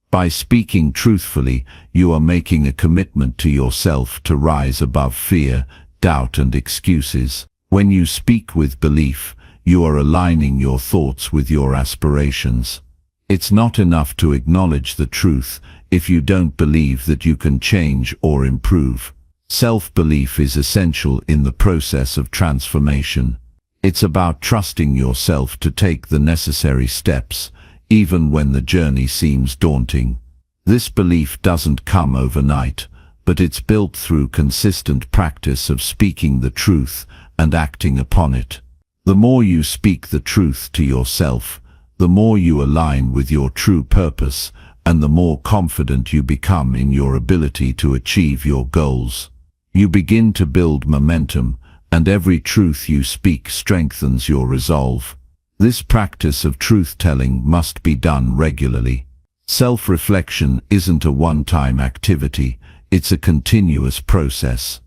By speaking truthfully, you are making a commitment to yourself to rise above fear, doubt, and excuses. When you speak with belief, you are aligning your thoughts with your aspirations. It's not enough to acknowledge the truth if you don't believe that you can change or improve. Self-belief is essential in the process of transformation. It's about trusting yourself to take the necessary steps, even when the journey seems daunting. This belief doesn't come overnight, but it's built through consistent practice of speaking the truth and acting upon it. The more you speak the truth to yourself, the more you align with your true purpose, and the more confident you become in your ability to achieve your goals. You begin to build momentum, and every truth you speak strengthens your resolve. This practice of truth-telling must be done regularly. Self-reflection isn't a one-time activity, it's a continuous process.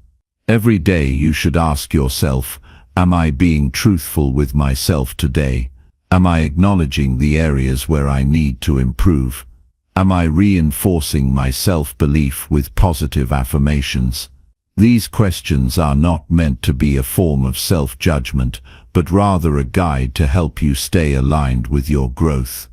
Every day you should ask yourself, am I being truthful with myself today? Am I acknowledging the areas where I need to improve? Am I reinforcing my self-belief with positive affirmations? These questions are not meant to be a form of self-judgment, but rather a guide to help you stay aligned with your growth.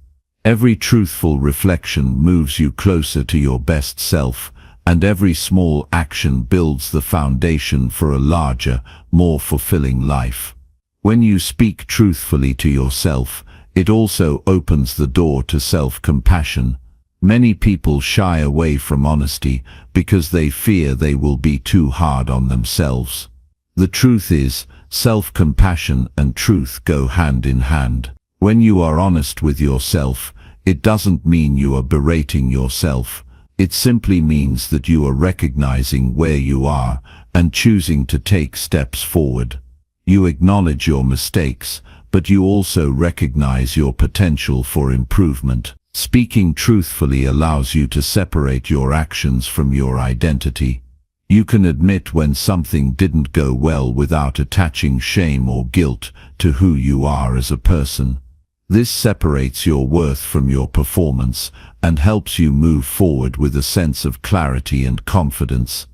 Every truthful reflection moves you closer to your best self, and every small action builds the foundation for a larger, more fulfilling life. When you speak truthfully to yourself, it also opens the door to self-compassion. Many people shy away from honesty because they fear they will be too hard on themselves. The truth is, self-compassion and truth go hand in hand. When you are honest with yourself, it doesn't mean you are berating yourself. It simply means that you are recognizing where you are and choosing to take steps forward. You acknowledge your mistakes, but you also recognize your potential for improvement. Speaking truthfully allows you to separate your actions from your identity. You can admit when something didn't go well without attaching shame or guilt to who you are as a person. This separates your worth from your performance and helps you move forward with a sense of clarity and confidence.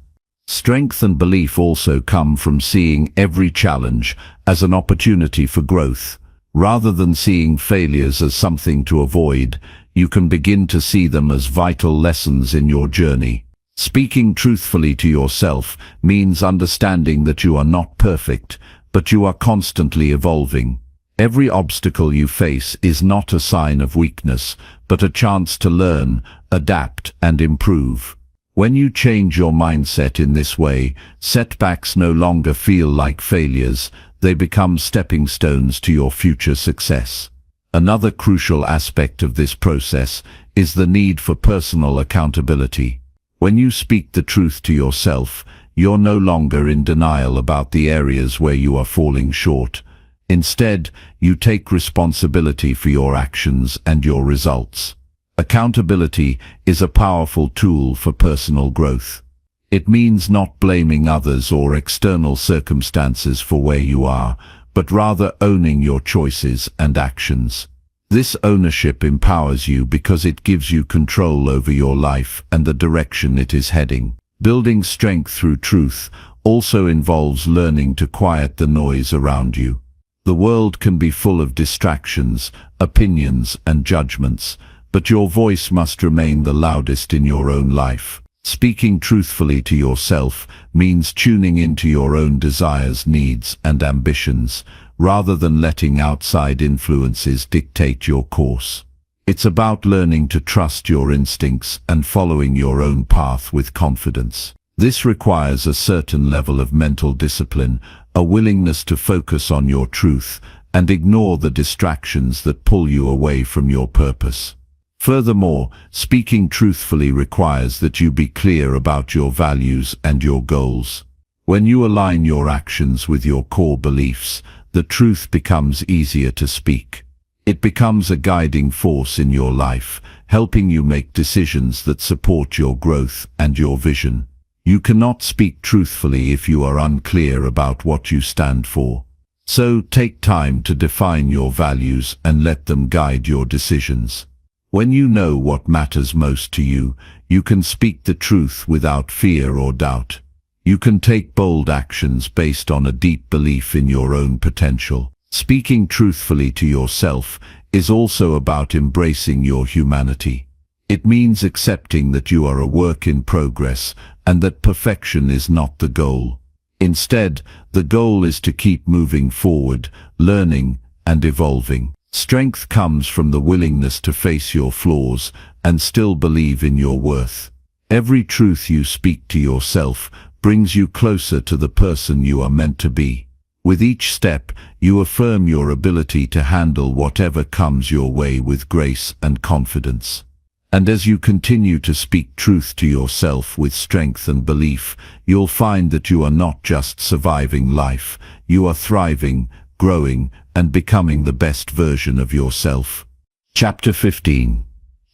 Strength and belief also come from seeing every challenge as an opportunity for growth. Rather than seeing failures as something to avoid, you can begin to see them as vital lessons in your journey. Speaking truthfully to yourself means understanding that you are not perfect, but you are constantly evolving. Every obstacle you face is not a sign of weakness, but a chance to learn, adapt, and improve. When you change your mindset in this way, setbacks no longer feel like failures, they become stepping stones to your future success. Another crucial aspect of this process is the need for personal accountability. When you speak the truth to yourself, you're no longer in denial about the areas where you are falling short. Instead, you take responsibility for your actions and your results. Accountability is a powerful tool for personal growth. It means not blaming others or external circumstances for where you are, but rather owning your choices and actions. This ownership empowers you because it gives you control over your life and the direction it is heading. Building strength through truth also involves learning to quiet the noise around you. The world can be full of distractions, opinions, and judgments, but your voice must remain the loudest in your own life. Speaking truthfully to yourself means tuning into your own desires, needs, and ambitions, rather than letting outside influences dictate your course. It's about learning to trust your instincts and following your own path with confidence. This requires a certain level of mental discipline, a willingness to focus on your truth and ignore the distractions that pull you away from your purpose. Furthermore, speaking truthfully requires that you be clear about your values and your goals. When you align your actions with your core beliefs, the truth becomes easier to speak. It becomes a guiding force in your life, helping you make decisions that support your growth and your vision. You cannot speak truthfully if you are unclear about what you stand for. So take time to define your values and let them guide your decisions. When you know what matters most to you, you can speak the truth without fear or doubt. You can take bold actions based on a deep belief in your own potential. Speaking truthfully to yourself is also about embracing your humanity. It means accepting that you are a work in progress and that perfection is not the goal. Instead, the goal is to keep moving forward, learning, and evolving. Strength comes from the willingness to face your flaws and still believe in your worth. Every truth you speak to yourself brings you closer to the person you are meant to be. With each step, you affirm your ability to handle whatever comes your way with grace and confidence. And as you continue to speak truth to yourself with strength and belief, you'll find that you are not just surviving life, you are thriving, growing, and becoming the best version of yourself. Chapter 15.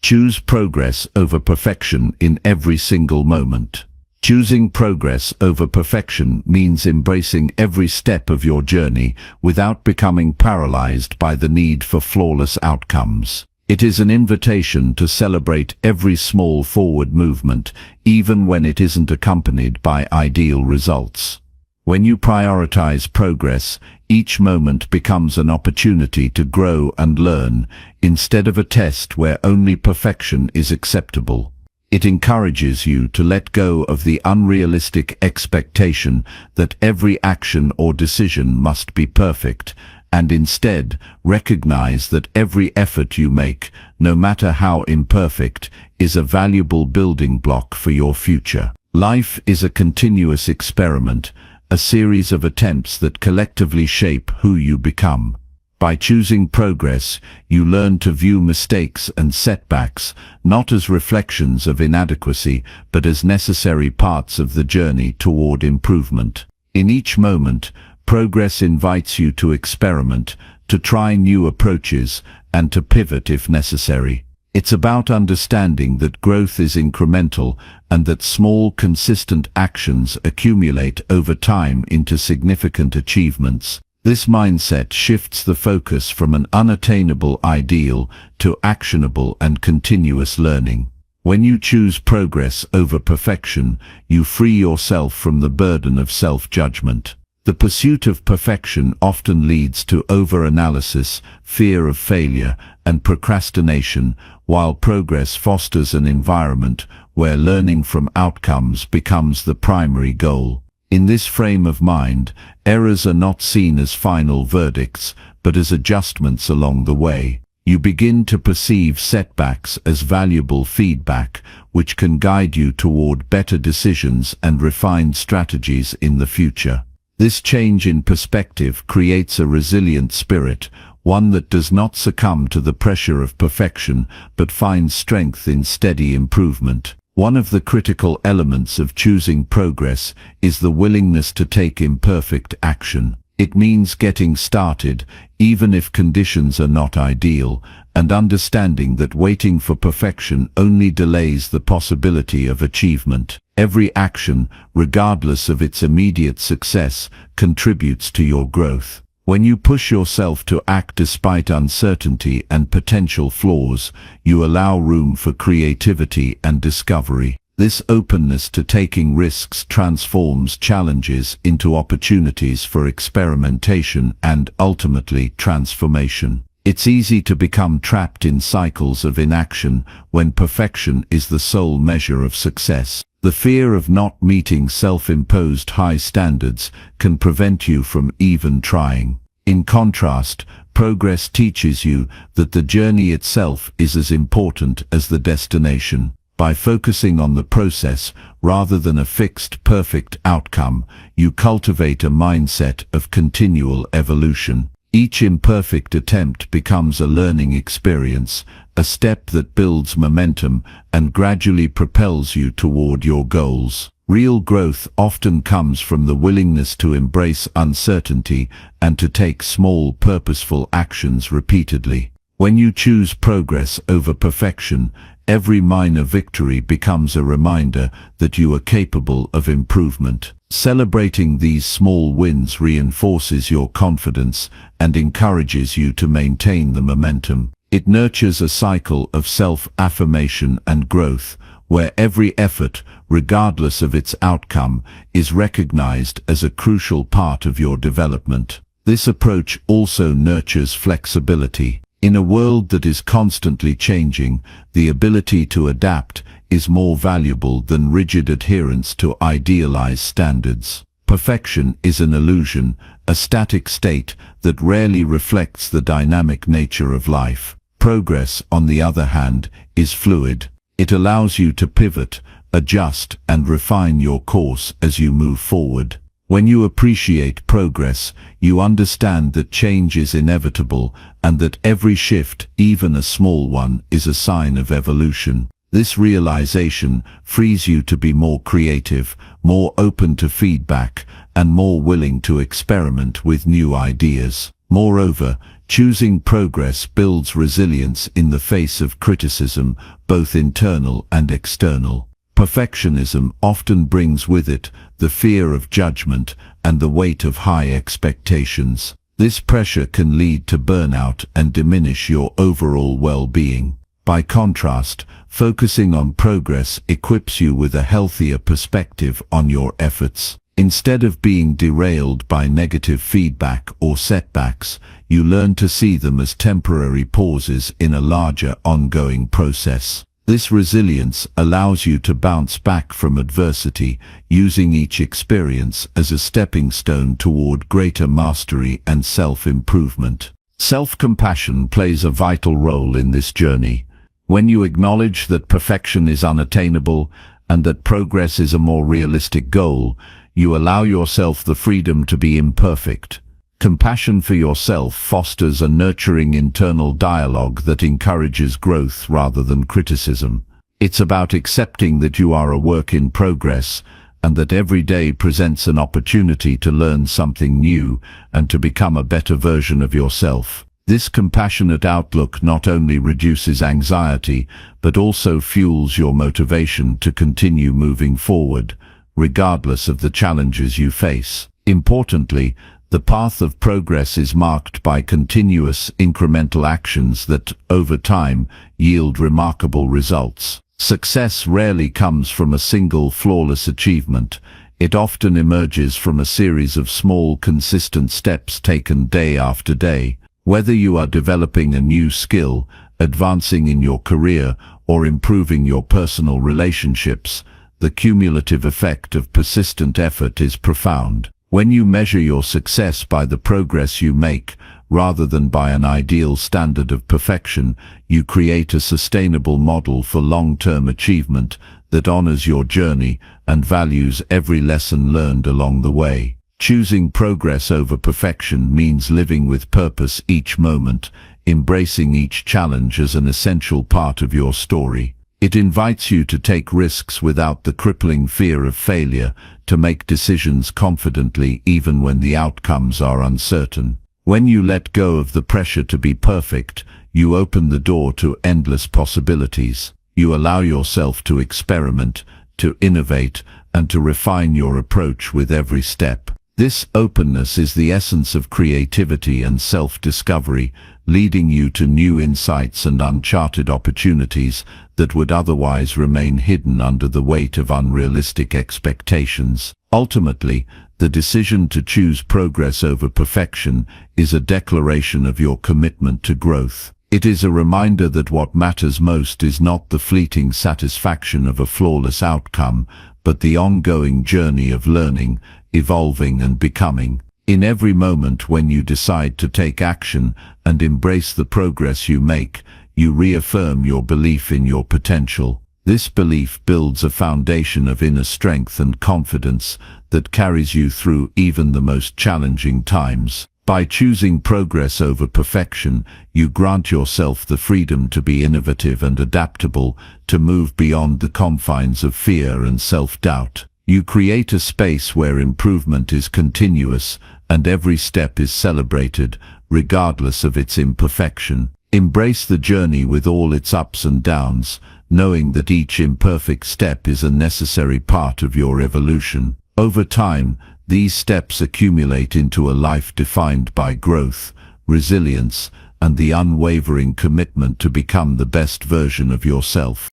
Choose progress over perfection in every single moment. Choosing progress over perfection means embracing every step of your journey without becoming paralyzed by the need for flawless outcomes. It is an invitation to celebrate every small forward movement, even when it isn't accompanied by ideal results. When you prioritize progress, each moment becomes an opportunity to grow and learn, instead of a test where only perfection is acceptable. It encourages you to let go of the unrealistic expectation that every action or decision must be perfect, and instead recognize that every effort you make, no matter how imperfect, is a valuable building block for your future. Life is a continuous experiment, a series of attempts that collectively shape who you become. By choosing progress, you learn to view mistakes and setbacks not as reflections of inadequacy, but as necessary parts of the journey toward improvement. In each moment, progress invites you to experiment, to try new approaches, and to pivot if necessary. It's about understanding that growth is incremental and that small, consistent actions accumulate over time into significant achievements. This mindset shifts the focus from an unattainable ideal to actionable and continuous learning. When you choose progress over perfection, you free yourself from the burden of self-judgment. The pursuit of perfection often leads to over-analysis, fear of failure, and procrastination, while progress fosters an environment where learning from outcomes becomes the primary goal. In this frame of mind, errors are not seen as final verdicts, but as adjustments along the way. You begin to perceive setbacks as valuable feedback, which can guide you toward better decisions and refined strategies in the future. This change in perspective creates a resilient spirit, one that does not succumb to the pressure of perfection, but finds strength in steady improvement. One of the critical elements of choosing progress is the willingness to take imperfect action. It means getting started, even if conditions are not ideal, and understanding that waiting for perfection only delays the possibility of achievement. Every action, regardless of its immediate success, contributes to your growth. When you push yourself to act despite uncertainty and potential flaws, you allow room for creativity and discovery. This openness to taking risks transforms challenges into opportunities for experimentation and, ultimately, transformation. It's easy to become trapped in cycles of inaction when perfection is the sole measure of success. The fear of not meeting self-imposed high standards can prevent you from even trying. In contrast, progress teaches you that the journey itself is as important as the destination. By focusing on the process rather than a fixed, perfect outcome, you cultivate a mindset of continual evolution. Each imperfect attempt becomes a learning experience, a step that builds momentum and gradually propels you toward your goals. Real growth often comes from the willingness to embrace uncertainty and to take small, purposeful actions repeatedly. When you choose progress over perfection, every minor victory becomes a reminder that you are capable of improvement. Celebrating these small wins reinforces your confidence and encourages you to maintain the momentum. It nurtures a cycle of self-affirmation and growth, where every effort, regardless of its outcome, is recognized as a crucial part of your development. This approach also nurtures flexibility. In a world that is constantly changing, the ability to adapt is more valuable than rigid adherence to idealized standards. Perfection is an illusion, a static state that rarely reflects the dynamic nature of life. Progress, on the other hand, is fluid. It allows you to pivot, adjust, and refine your course as you move forward. When you appreciate progress, you understand that change is inevitable and that every shift, even a small one, is a sign of evolution. This realization frees you to be more creative, more open to feedback, and more willing to experiment with new ideas. Moreover, choosing progress builds resilience in the face of criticism, both internal and external. Perfectionism often brings with it the fear of judgment and the weight of high expectations. This pressure can lead to burnout and diminish your overall well-being. By contrast, focusing on progress equips you with a healthier perspective on your efforts. Instead of being derailed by negative feedback or setbacks, you learn to see them as temporary pauses in a larger ongoing process. This resilience allows you to bounce back from adversity, using each experience as a stepping stone toward greater mastery and self-improvement. Self-compassion plays a vital role in this journey. When you acknowledge that perfection is unattainable and that progress is a more realistic goal, you allow yourself the freedom to be imperfect. Compassion for yourself fosters a nurturing internal dialogue that encourages growth rather than criticism. It's about accepting that you are a work in progress and that every day presents an opportunity to learn something new and to become a better version of yourself. This compassionate outlook not only reduces anxiety, but also fuels your motivation to continue moving forward, regardless of the challenges you face. Importantly, the path of progress is marked by continuous, incremental actions that, over time, yield remarkable results. Success rarely comes from a single flawless achievement. It often emerges from a series of small, consistent steps taken day after day. Whether you are developing a new skill, advancing in your career, or improving your personal relationships, the cumulative effect of persistent effort is profound. When you measure your success by the progress you make, rather than by an ideal standard of perfection, you create a sustainable model for long-term achievement that honors your journey and values every lesson learned along the way. Choosing progress over perfection means living with purpose each moment, embracing each challenge as an essential part of your story. It invites you to take risks without the crippling fear of failure, to make decisions confidently even when the outcomes are uncertain. When you let go of the pressure to be perfect, you open the door to endless possibilities. You allow yourself to experiment, to innovate, and to refine your approach with every step. This openness is the essence of creativity and self-discovery, leading you to new insights and uncharted opportunities that would otherwise remain hidden under the weight of unrealistic expectations. Ultimately, the decision to choose progress over perfection is a declaration of your commitment to growth. It is a reminder that what matters most is not the fleeting satisfaction of a flawless outcome, but the ongoing journey of learning, evolving and becoming. In every moment when you decide to take action and embrace the progress you make, you reaffirm your belief in your potential. This belief builds a foundation of inner strength and confidence that carries you through even the most challenging times. By choosing progress over perfection, you grant yourself the freedom to be innovative and adaptable, to move beyond the confines of fear and self-doubt. You create a space where improvement is continuous and every step is celebrated, regardless of its imperfection. Embrace the journey with all its ups and downs, knowing that each imperfect step is a necessary part of your evolution. Over time, these steps accumulate into a life defined by growth, resilience, and the unwavering commitment to become the best version of yourself.